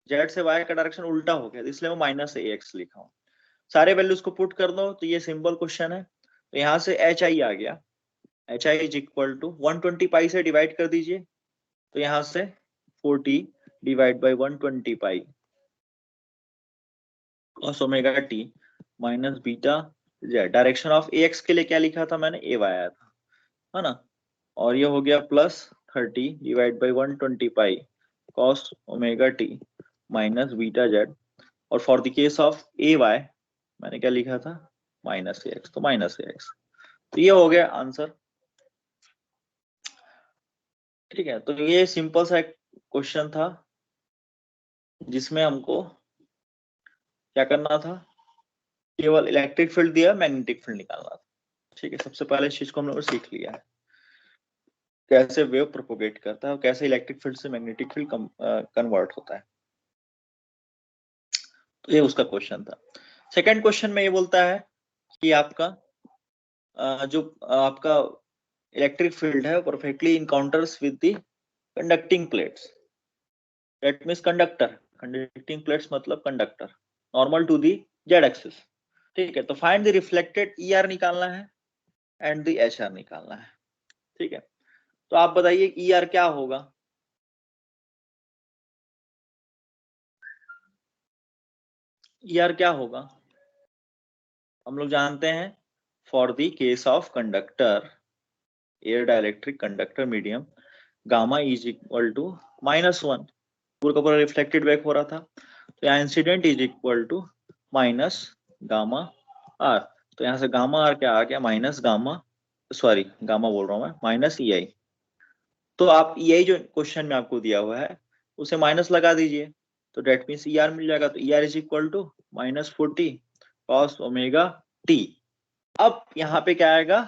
Z से Y का डायरेक्शन उल्टा हो गया, इसलिए मैं माइनस AX लिखा हूं। सारे वैल्यूज को पुट कर दो तो ये सिंपल क्वेश्चन है। तो यहाँ से HI आ गया, HI इज इक्वल टू 120 पाई से डिवाइड कर दीजिए। तो यहाँ से 40 divide by 120 pi cos omega t minus beta Z. Direction of AX के लिए क्या लिखा था मैंने? AY आया था, है ना। और ये हो गया plus 30 divide by 120 pi cos omega t minus beta Z. और for the case of AY मैंने क्या लिखा था? Minus AX। तो माइनस AX, तो ये हो गया आंसर। ठीक है, तो ये सिंपल सा एक क्वेश्चन था जिसमें हमको क्या करना था? केवल इलेक्ट्रिक फील्ड दिया, मैग्नेटिक फील्ड निकालना था। ठीक है, सबसे पहले इस चीज को हम लोगों ने सीख लिया है कैसे वेव प्रोपोगेट करता है और कैसे इलेक्ट्रिक फील्ड से मैग्नेटिक फील्ड कन्वर्ट होता है। तो ये उसका क्वेश्चन था। सेकंड क्वेश्चन में ये बोलता है कि आपका जो आपका इलेक्ट्रिक फील्ड है perfectly encounters with the conducting plates, that means conductor, conducting plates मतलब conductor, normal to the Z axis. ठीक है, तो फाइंड द रिफ्लेक्टेड ईआर निकालना है एंड द एचआर निकालना है। ठीक है, तो आप बताइए ईआर क्या होगा। ईआर क्या होगा, हम लोग जानते हैं for the case of conductor, air dielectric conductor medium, gamma is equal to -1, पूरा का पूरा रिफ्लेक्टेड बैक हो रहा था, तो यहाँ incident is equal to minus gamma R. तो यहाँ से गामा आर क्या आ गया, माइनस गामा, सॉरी गामा बोल रहा हूँ मैं, माइनस ई आई। तो आप ई आई जो क्वेश्चन में आपको दिया हुआ है उसे माइनस लगा दीजिए, तो डेट मीन्स ई आर मिल जाएगा। तो E R is equal to -40 cos omega T. अब यहाँ पे क्या आएगा,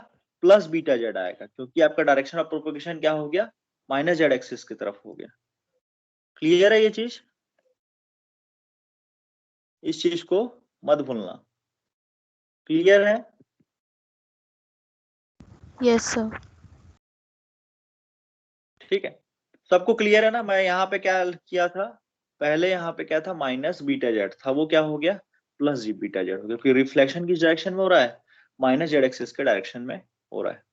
प्लस बीटा जेड आएगा, क्योंकि आपका डायरेक्शन ऑफ प्रोपोगेशन क्या हो गया, माइनस जेड एक्सिस की तरफ हो गया। क्लियर है ये चीज, इस चीज को मत भूलना। क्लियर है, Yes, sir. ठीक है, सबको क्लियर है ना। मैं यहाँ पे क्या किया था, पहले यहाँ पे क्या था, माइनस बीटा जेड था, वो क्या हो गया, प्लस जी बीटा जेड हो गया, क्योंकि रिफ्लेक्शन किस डायरेक्शन में हो रहा है, माइनस जेड एक्सिस के डायरेक्शन में हो रहा है।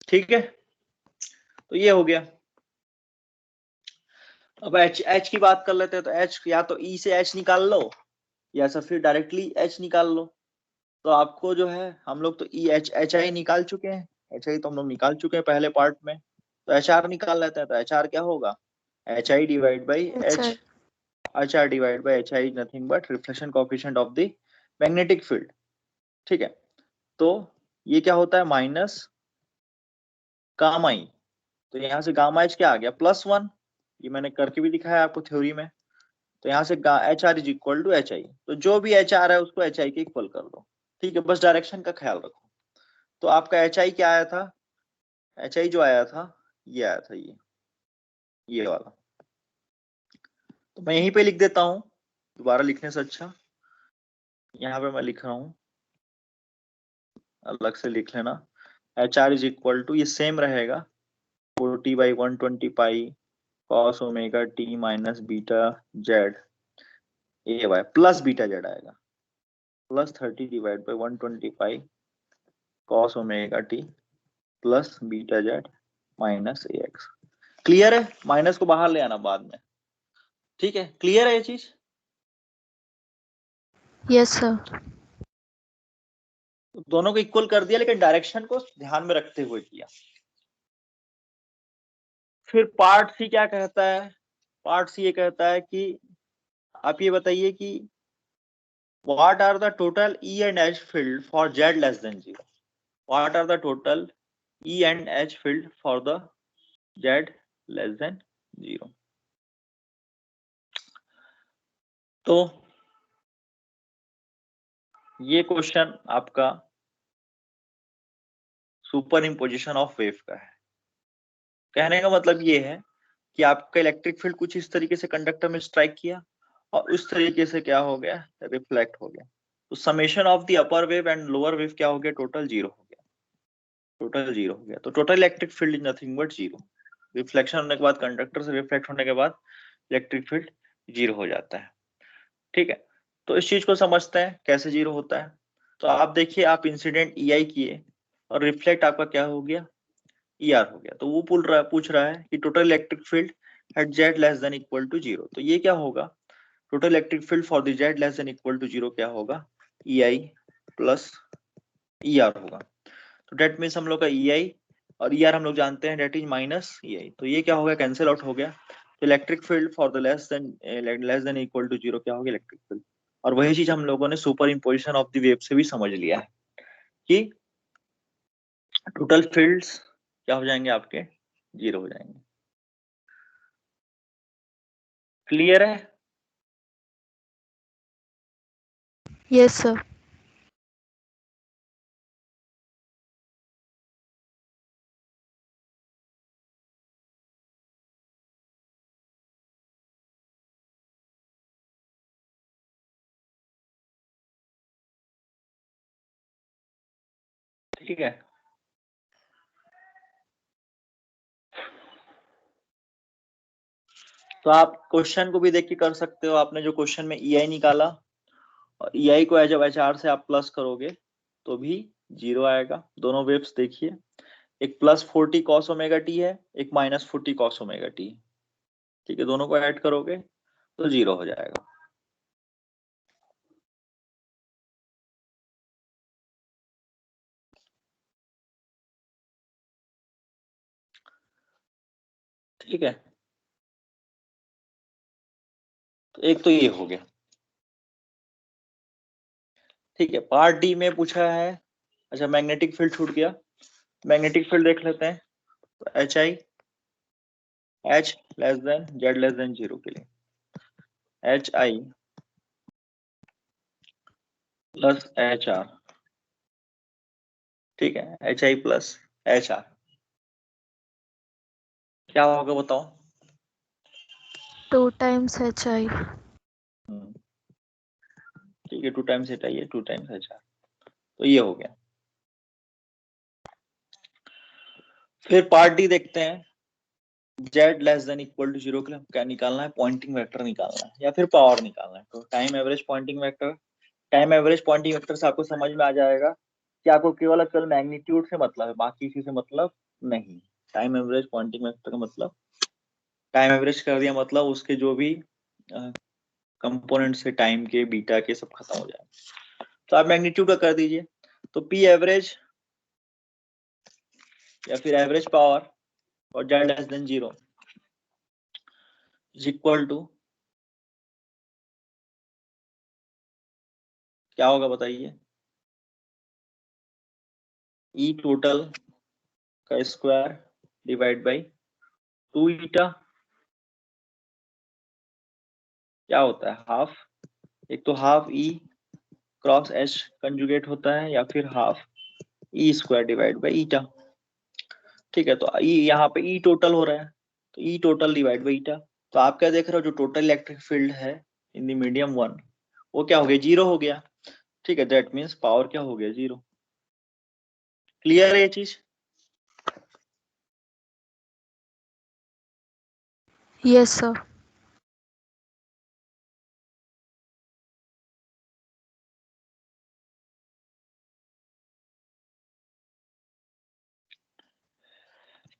ठीक है, तो ये हो गया। अब एच की बात कर लेते हैं, तो एच या तो ई से एच निकाल लो या फिर डायरेक्टली एच निकाल लो। तो आपको जो है, हम लोग तो ई एच आई निकाल चुके हैं, एच आई तो हम लोग निकाल चुके हैं पहले पार्ट में, तो एच आर निकाल लेते हैं। तो एच आर क्या होगा, H I divide by Yes, H, sir. H R divide by H I nothing but reflection coefficient of the magnetic field. ठीक है, तो ये क्या होता है, माइनस गामा ई। तो यहाँ से गामा एच क्या आ गया, +1, ये मैंने करके भी दिखाया आपको थ्योरी में। तो यहाँ से H R is equal to H I, तो जो भी एच आर है उसको एच आई के इक्वल कर दो। ठीक है, बस डायरेक्शन का ख्याल रखो। तो आपका एच आई क्या आया था, एच आई जो आया था ये आया था, ये वाला। तो मैं यहीं पे लिख देता हूँ, दोबारा लिखने से अच्छा यहाँ पे मैं लिख रहा हूँ, अलग से लिख लेना। H R is equal to, ये सेम रहेगा, 40/120 pi cos omega T minus beta Z A Y, plus beta Z आएगा, plus 30/120 pi cos omega T plus beta Z minus A X. Clear है, माइनस को बाहर ले आना बाद में। ठीक है, क्लियर है ये चीज। Yes, sir. दोनों को इक्वल कर दिया, लेकिन डायरेक्शन को ध्यान में रखते हुए किया। फिर पार्ट सी क्या कहता है, पार्ट सी ये कहता है कि आप ये बताइए कि what are the total E and H field for Z less than 0। What are the total E and H field for the Z less than 0। तो ये क्वेश्चन आपका सुपर इम्पोजिशन ऑफ वेव का है। कहने का मतलब ये है कि आपका इलेक्ट्रिक फील्ड कुछ इस तरीके से कंडक्टर में स्ट्राइक किया और उस तरीके से क्या हो गया, रिफ्लेक्ट हो गया। तो summation of the upper wave and lower wave क्या हो गया, टोटल 0 हो गया, टोटल 0 हो गया। तो total electric field is nothing but 0। Reflection होने के बाद, कंडक्टर से रिफ्लेक्ट होने के बाद इलेक्ट्रिक फील्ड 0 हो जाता है। ठीक है, तो इस चीज को समझते हैं कैसे 0 होता है। तो आप देखिए, आप इंसिडेंट ई आई किए और रिफ्लेक्ट आपका क्या हो गया, ई आर हो गया। तो वो पूछ रहा है कि total electric field at Z less than equal to 0। तो ये क्या होगा, total electric field for the Z less than equal to 0 क्या होगा, ई आई प्लस ई आर होगा। तो डेट मीन्स हम लोग का ई आई और ई आर हम लोग जानते हैं, डेट इज माइनस ई आई। तो ये क्या हो गया, कैंसिल आउट हो गया। तो electric field for the less than equal to 0 क्या होगा, इलेक्ट्रिक फील्ड। और वही चीज हम लोगों ने super imposition of the wave से भी समझ लिया है कि टोटल फील्ड्स क्या हो जाएंगे, आपके 0 हो जाएंगे। क्लियर है, Yes, sir. ठीक है। तो आप क्वेश्चन को भी देख के कर सकते हो। आपने जो क्वेश्चन में EI निकाला और EI को जब HR से आप प्लस करोगे तो भी 0 आएगा। दोनों वेव्स देखिए, एक +40 cos ओमेगा टी है, एक -40 cos ओमेगा टी है। ठीक है, दोनों को ऐड करोगे तो 0 हो जाएगा। ठीक है, तो एक तो ये हो गया। ठीक है, पार्ट डी में पूछा है, अच्छा मैग्नेटिक फील्ड छूट गया। मैग्नेटिक फील्ड देख लेते हैं। तो HI H less than Z less than 0 के लिए HI प्लस HR। ठीक है, HI प्लस HR क्या होगा बताओ? 2 times HI. ठीक है, 2 टाइम्स HI है, 2 टाइम्स HR, तो ये हो गया। फिर पार्ट डी देखते हैं। Z less than equal to 0 के लिए हमको क्या निकालना है? पॉइंटिंग वेक्टर निकालना है या फिर पावर निकालना है। तो time average Poynting vector, time average Poynting vector से आपको समझ में आ जाएगा कि आपको केवल मैग्नीट्यूड से मतलब है, बाकी किसी से मतलब नहीं। टाइम एवरेज पॉइंटिंग वेक्टर का मतलब, टाइम एवरेज कर दिया मतलब उसके जो भी कंपोनेंट से टाइम के बीटा के सब खत्म हो जाए। तो आप मैग्नीट्यूड का कर दीजिए। तो P एवरेज या फिर एवरेज पावर और Z less than 0 is equal to क्या होगा बताइए? E टोटल का स्क्वायर डिवाइड बाई 2 ईटा। क्या होता है? हाफ, एक तो half E cross H conjugate होता है या फिर half E square divide by eta. ठीक है, तो E यहाँ पे E टोटल हो रहा है, तो E टोटल डिवाइड बाई ईटा। तो आप क्या देख रहे हो? जो टोटल इलेक्ट्रिक फील्ड है इन द मीडियम 1 वो क्या हो गया? 0 हो गया। ठीक है, दैट मीन्स पावर क्या हो गया? 0। क्लियर है ये चीज? Yes, sir.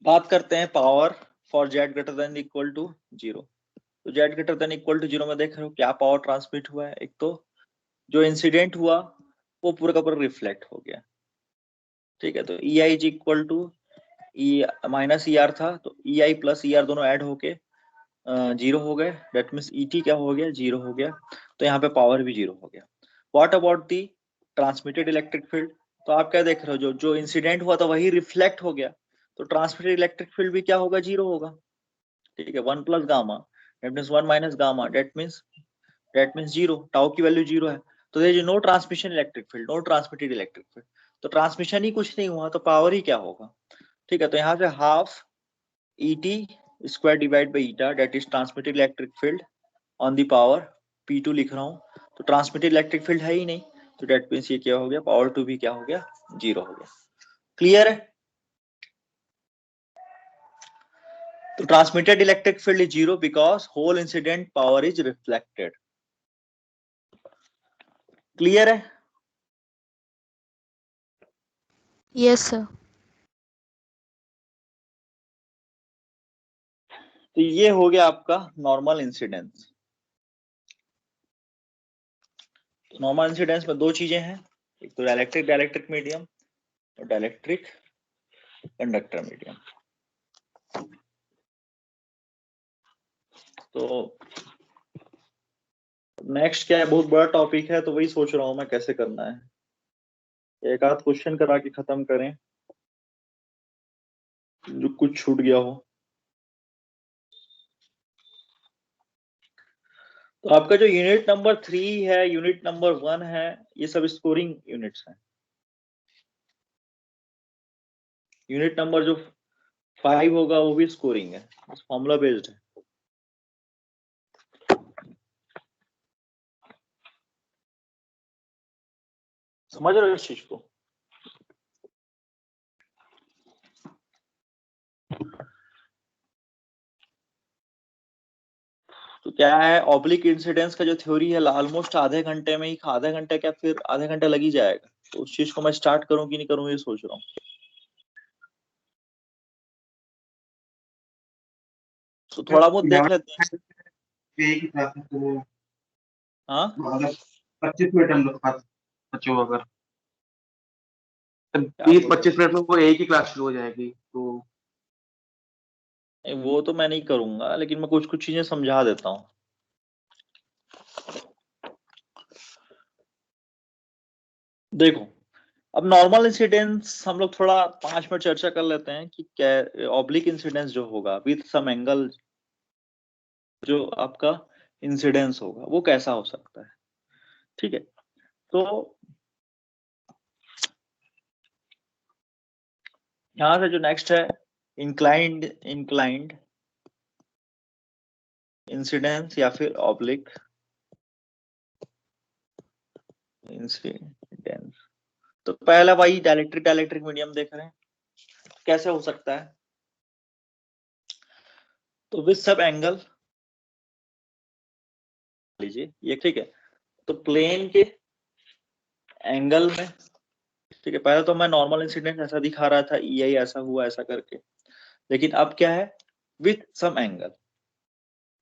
बात करते हैं power for Z greater than equal to 0। तो Z greater than equal to 0 में देख रहे हो क्या पावर ट्रांसमिट हुआ है? एक तो जो इंसिडेंट हुआ वो पूरा का पूरा रिफ्लेक्ट हो गया। ठीक है, तो EI is equal to E minus ER था, तो EI प्लस ER दोनों ऐड होके 0 हो गए। दैट मीन्स ET क्या हो गया? 0 हो गया। तो यहाँ पे पावर भी 0 हो गया। What about the transmitted electric field? तो आप क्या देख रहे हो? जो जो इंसिडेंट हुआ था वही रिफ्लेक्ट हो गया, तो ट्रांसमिटेड इलेक्ट्रिक फील्ड भी क्या होगा? 0 होगा। ठीक है, 1 plus gamma that means 1 minus gamma that means 0। Tau की वैल्यू 0 है, तो there is no transmission electric field, no transmitted electric field. तो ट्रांसमिशन ही कुछ नहीं हुआ, तो पावर ही क्या होगा? ठीक है, तो यहाँ से half ET square divide by eta that is transmitted electric field on the power P2 लिख रहा हूँ। तो ट्रांसमिटेड इलेक्ट्रिक फील्ड है ही नहीं, तो दैट मीन्स ये क्या हो गया? पावर 2 भी क्या हो गया? 0 हो गया। क्लियर है? तो transmitted electric field is 0 because whole incident power is reflected. Clear है? Yes, sir. तो ये हो गया आपका नॉर्मल इंसिडेंस। नॉर्मल इंसिडेंस में दो चीजें हैं, एक तो डाइलेक्ट्रिक डाइलेक्ट्रिक मीडियम और डाइलेक्ट्रिक कंडक्टर मीडियम। तो नेक्स्ट क्या है? बहुत बड़ा टॉपिक है, तो वही सोच रहा हूँ मैं कैसे करना है। एक आध क्वेश्चन करा के खत्म करें जो कुछ छूट गया हो। तो आपका जो यूनिट नंबर 3 है, यूनिट नंबर 1 है, ये सब स्कोरिंग यूनिट्स हैं। यूनिट नंबर जो 5 होगा वो भी स्कोरिंग है, फॉर्मूला बेस्ड है। समझ रहे हो इस चीज को? तो क्या है, ऑब्लिक इंसिडेंस का जो थ्योरी है ऑलमोस्ट आधे घंटे में ही, आधे घंटे क्या फिर आधे घंटे लग ही जाएगा। तो उस चीज को मैं स्टार्ट करूं कि नहीं करूं ये सोच रहा हूँ। तो थोड़ा बहुत देख लेते हैं। एक ही क्लास में तो हाँ अगर 25 मिनट हम लोग पास बच्चों को अगर क्या बोल 20-25 मिनट में वो एक ही क्लास शुरू हो जाएगी तो रहे हैं? वो तो मैं नहीं करूंगा, लेकिन मैं कुछ कुछ चीजें समझा देता हूँ। देखो, अब नॉर्मल इंसिडेंस हम लोग थोड़ा 5 मिनट चर्चा कर लेते हैं कि क्या ऑब्लिक इंसिडेंस जो होगा विथ सम एंगल, जो आपका इंसिडेंस होगा वो कैसा हो सकता है। ठीक है, तो यहां से जो नेक्स्ट है, इंक्लाइंड इंसिडेंस या फिर ऑब्लिक इंसिडेंस। तो पहला वही डायलेक्ट्रिक मीडियम देख रहे हैं, कैसे हो सकता है। तो विथ सब एंगल लीजिए ये, ठीक है, तो प्लेन के एंगल में, ठीक है, पहले तो मैं नॉर्मल इंसिडेंट ऐसा दिखा रहा था, यही ऐसा हुआ ऐसा करके, लेकिन अब क्या है, विथ सम एंगल।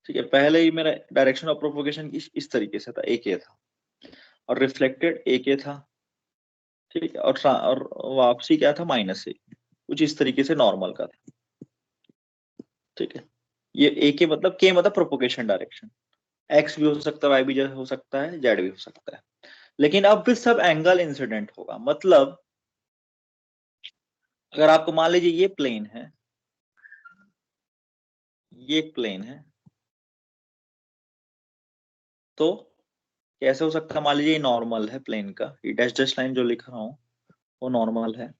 ठीक है, पहले ही मेरा डायरेक्शन ऑफ प्रोपोगेशन इस तरीके से था, ए के था, और रिफ्लेक्टेड ए के था, ठीक है, और वापसी क्या था, माइनस ए, कुछ इस तरीके से नॉर्मल का था। ठीक है, ये ए के मतलब, के मतलब प्रोपोगेशन डायरेक्शन, एक्स भी हो सकता है, वाई भी हो सकता है, जेड भी हो सकता है। लेकिन अब भी सब एंगल इंसिडेंट होगा, मतलब अगर आपको मान लीजिए ये प्लेन है, ये एक प्लेन है, तो कैसे हो सकता है, मान लीजिए ये नॉर्मल है प्लेन का, ये डैश डैश लाइन जो लिख रहा हूं वो नॉर्मल है,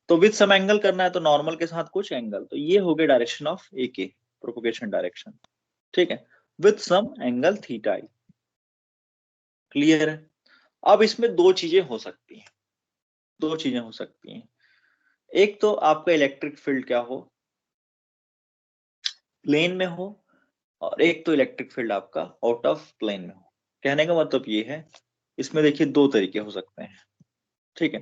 तो विद सम एंगल करना है, तो नॉर्मल के साथ कुछ एंगल, तो ये हो गया डायरेक्शन ऑफ ए के, प्रोपोगेशन डायरेक्शन। ठीक है, with some angle theta I. Clear है। अब इसमें दो चीजें हो सकती हैं, दो चीजें हो सकती हैं। एक तो आपका इलेक्ट्रिक फील्ड क्या हो, प्लेन में हो, और एक तो इलेक्ट्रिक फील्ड आपका आउट ऑफ प्लेन में हो। कहने का मतलब ये है, इसमें देखिए दो तरीके हो सकते हैं। ठीक है,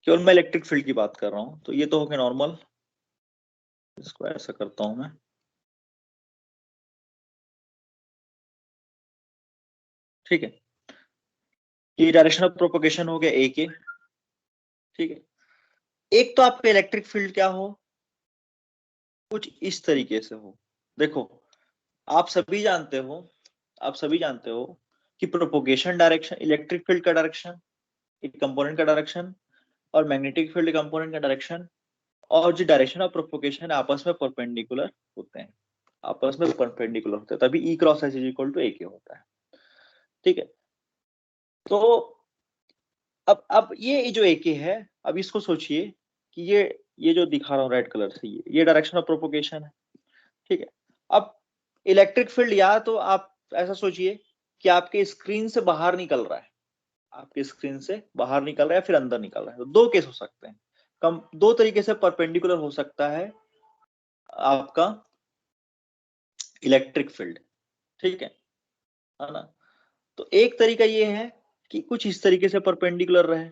केवल मैं इलेक्ट्रिक फील्ड की बात कर रहा हूं, तो ये तो हो गया नॉर्मल, इसको ऐसा करता हूं मैं। ठीक है, ये डायरेक्शन ऑफ प्रोपोगेशन हो गया ए के। ठीक है, एक तो आपका इलेक्ट्रिक फील्ड क्या हो, कुछ इस तरीके से हो। देखो, आप सभी जानते हो, आप सभी जानते हो कि प्रोपोगेशन डायरेक्शन, इलेक्ट्रिक फील्ड का डायरेक्शन एक कंपोनेंट का डायरेक्शन, और मैग्नेटिक फील्ड कंपोनेंट का डायरेक्शन, और जो डायरेक्शन ऑफ प्रोपोगेशन आपस में परपेंडिकुलर होते हैं, आपस में परपेंडिकुलर होते हैं, तभी E cross H is equal to A K होता है। ठीक है, तो अब ये जो ए के है, अब इसको सोचिए कि ये जो दिखा रहा हूँ रेड कलर से, ये डायरेक्शन ऑफ प्रोपोगेशन है। ठीक है, अब इलेक्ट्रिक फील्ड, या तो आप ऐसा सोचिए कि आपके स्क्रीन से बाहर निकल रहा है, आपके स्क्रीन से बाहर निकल रहा है, फिर अंदर निकल रहा है, तो दो केस हो सकते हैं, कम दो तरीके से परपेंडिकुलर हो सकता है आपका इलेक्ट्रिक फील्ड। ठीक है ना। तो एक तरीका ये है कि कुछ इस तरीके से परपेंडिकुलर रहे,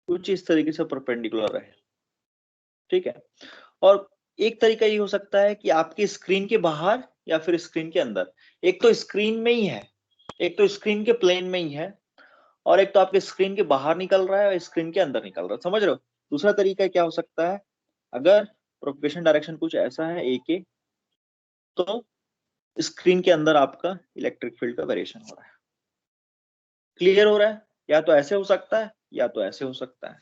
कुछ इस तरीके से परपेंडिकुलर रहे। ठीक है, और एक तरीका ये हो सकता है कि आपकी स्क्रीन के बाहर या फिर स्क्रीन के अंदर, एक तो स्क्रीन में ही है, एक तो स्क्रीन के प्लेन में ही है, और एक तो आपके स्क्रीन के बाहर निकल रहा है और स्क्रीन के अंदर निकल रहा है। समझ रहे हो। दूसरा तरीका क्या हो सकता है, अगर प्रोपगेशन डायरेक्शन कुछ ऐसा है ए के, तो स्क्रीन के अंदर आपका इलेक्ट्रिक फील्ड का वेरिएशन हो रहा है। क्लियर हो रहा है। या तो ऐसे हो सकता है या तो ऐसे हो सकता है,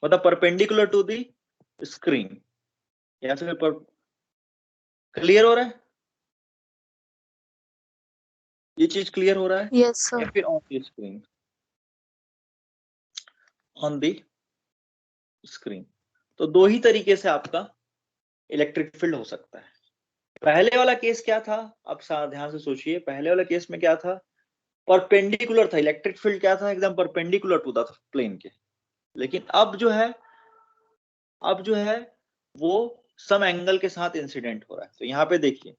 मतलब परपेंडिकुलर टू दी स्क्रीन, या फिर क्लियर हो रहा है, ये चीज क्लियर हो रहा है, Yes, sir. या फिर on the screen, on the screen. तो दो ही तरीके से आपका इलेक्ट्रिक फील्ड हो सकता है। पहले वाला केस क्या था, आप ध्यान से सोचिए, पहले वाला केस में क्या था, परपेंडिकुलर था, इलेक्ट्रिक फील्ड क्या था, एकदम परपेंडिकुलर टू द प्लेन के। लेकिन अब जो है, अब जो है वो सम एंगल के साथ इंसिडेंट हो रहा है। तो यहाँ पे देखिए,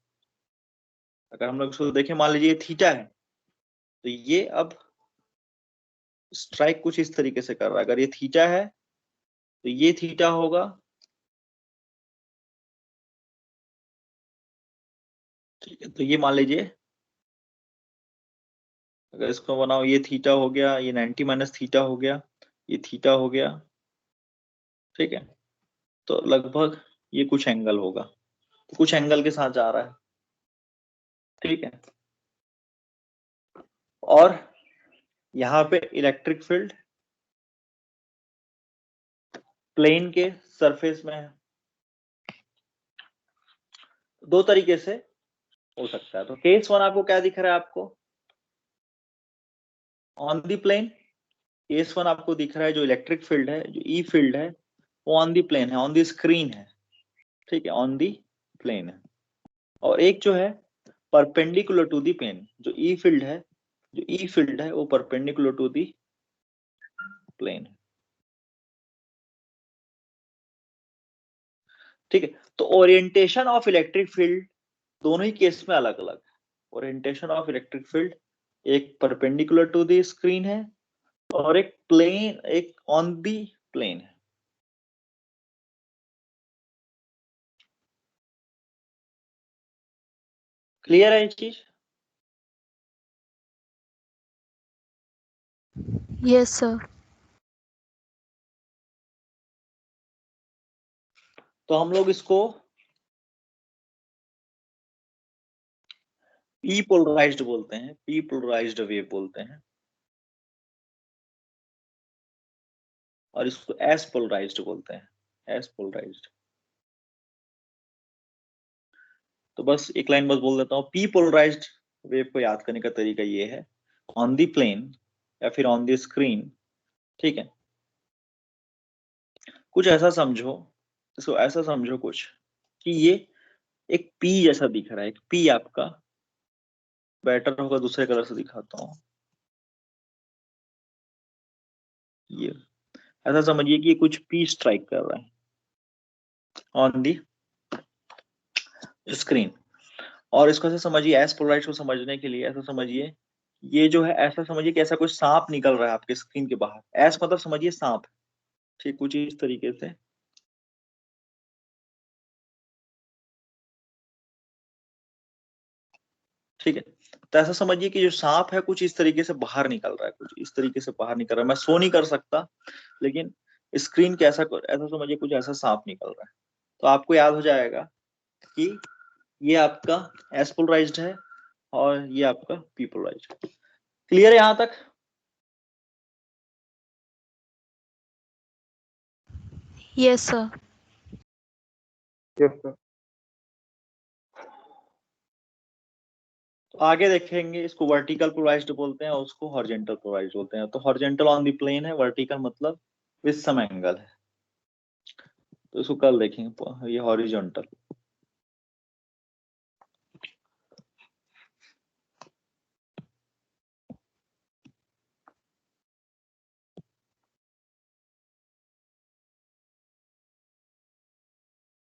अगर हम लोग इसको देखें, मान लीजिए थीटा है, तो ये अब स्ट्राइक कुछ इस तरीके से कर रहा है। अगर ये थीटा है तो ये थीटा होगा, ठीक है। तो ये मान लीजिए अगर इसको बनाओ, ये थीटा हो गया, ये 90 माइनस थीटा हो गया, ये थीटा हो गया, ठीक है। तो लगभग ये कुछ एंगल होगा, तो कुछ एंगल के साथ जा रहा है, ठीक है। और यहाँ पे इलेक्ट्रिक फील्ड प्लेन के सरफेस में है। दो तरीके से हो सकता है। तो केस वन आपको क्या दिख रहा है? आपको on the plane. Case one आपको दिख रहा है जो इलेक्ट्रिक फील्ड है, जो ई फील्ड है, वो ऑन दी प्लेन है, ऑन दी स्क्रीन है, ठीक है, ऑन दी प्लेन है। और एक जो है परपेंडिकुलर टू दी प्लेन, जो ई फील्ड है, जो ई फील्ड है वो परपेंडिकुलर टू दी प्लेन है, ठीक है। तो ओरिएंटेशन ऑफ इलेक्ट्रिक फील्ड दोनों ही केस में अलग अलग है। ओरिएंटेशन ऑफ इलेक्ट्रिक फील्ड एक परपेंडिकुलर टू दी स्क्रीन है और एक प्लेन, एक ऑन दी प्लेन है। क्लियर है ये चीज? Yes, sir. तो हम लोग इसको पी पोलराइज्ड बोलते हैं, पी पोलराइज्ड वेव बोलते हैं, और इसको एस पोलराइज्ड बोलते हैं, एस पोलराइज्ड। तो बस एक लाइन बस बोल देता हूँ, पी पोलराइज्ड वेव को याद करने का तरीका ये है, ऑन दी प्लेन या फिर ऑन दी स्क्रीन, ठीक है। कुछ ऐसा समझो, इसको ऐसा समझो कुछ कि ये एक पी जैसा दिख रहा है, एक पी आपका, बेटर होगा दूसरे कलर से दिखाता हूँ। ये ऐसा समझिए कि ये कुछ पी स्ट्राइक कर रहा है ऑन दी स्क्रीन। और इसको ऐसा समझिए, एस पोलराइज्ड को समझने के लिए ऐसा समझिए, ये जो है ऐसा समझिए कि ऐसा कुछ सांप निकल रहा है आपके स्क्रीन के बाहर। एस मतलब समझिए सांप, ठीक, कुछ इस तरीके से। ठीक है, तो ऐसा समझिए कि जो सांप है कुछ इस तरीके से बाहर निकल रहा है, कुछ इस तरीके से बाहर निकल रहा है। मैं शो नहीं कर सकता, लेकिन स्क्रीन के ऐसा ऐसा समझिए कुछ ऐसा सांप निकल रहा है। तो आपको याद हो जाएगा कि ये आपका एस पोलराइज्ड है और ये आपका पी पोलराइज्ड। क्लियर है यहां तक? Yes, sir. Yes sir. तो आगे देखेंगे, इसको वर्टिकल पोलराइज्ड बोलते हैं और उसको हॉरिजॉन्टल पोलराइज्ड बोलते हैं। तो हॉरिजॉन्टल ऑन द प्लेन है, वर्टिकल मतलब विद सम एंगल है। तो इसको कल देखेंगे, ये हॉरिजॉन्टल।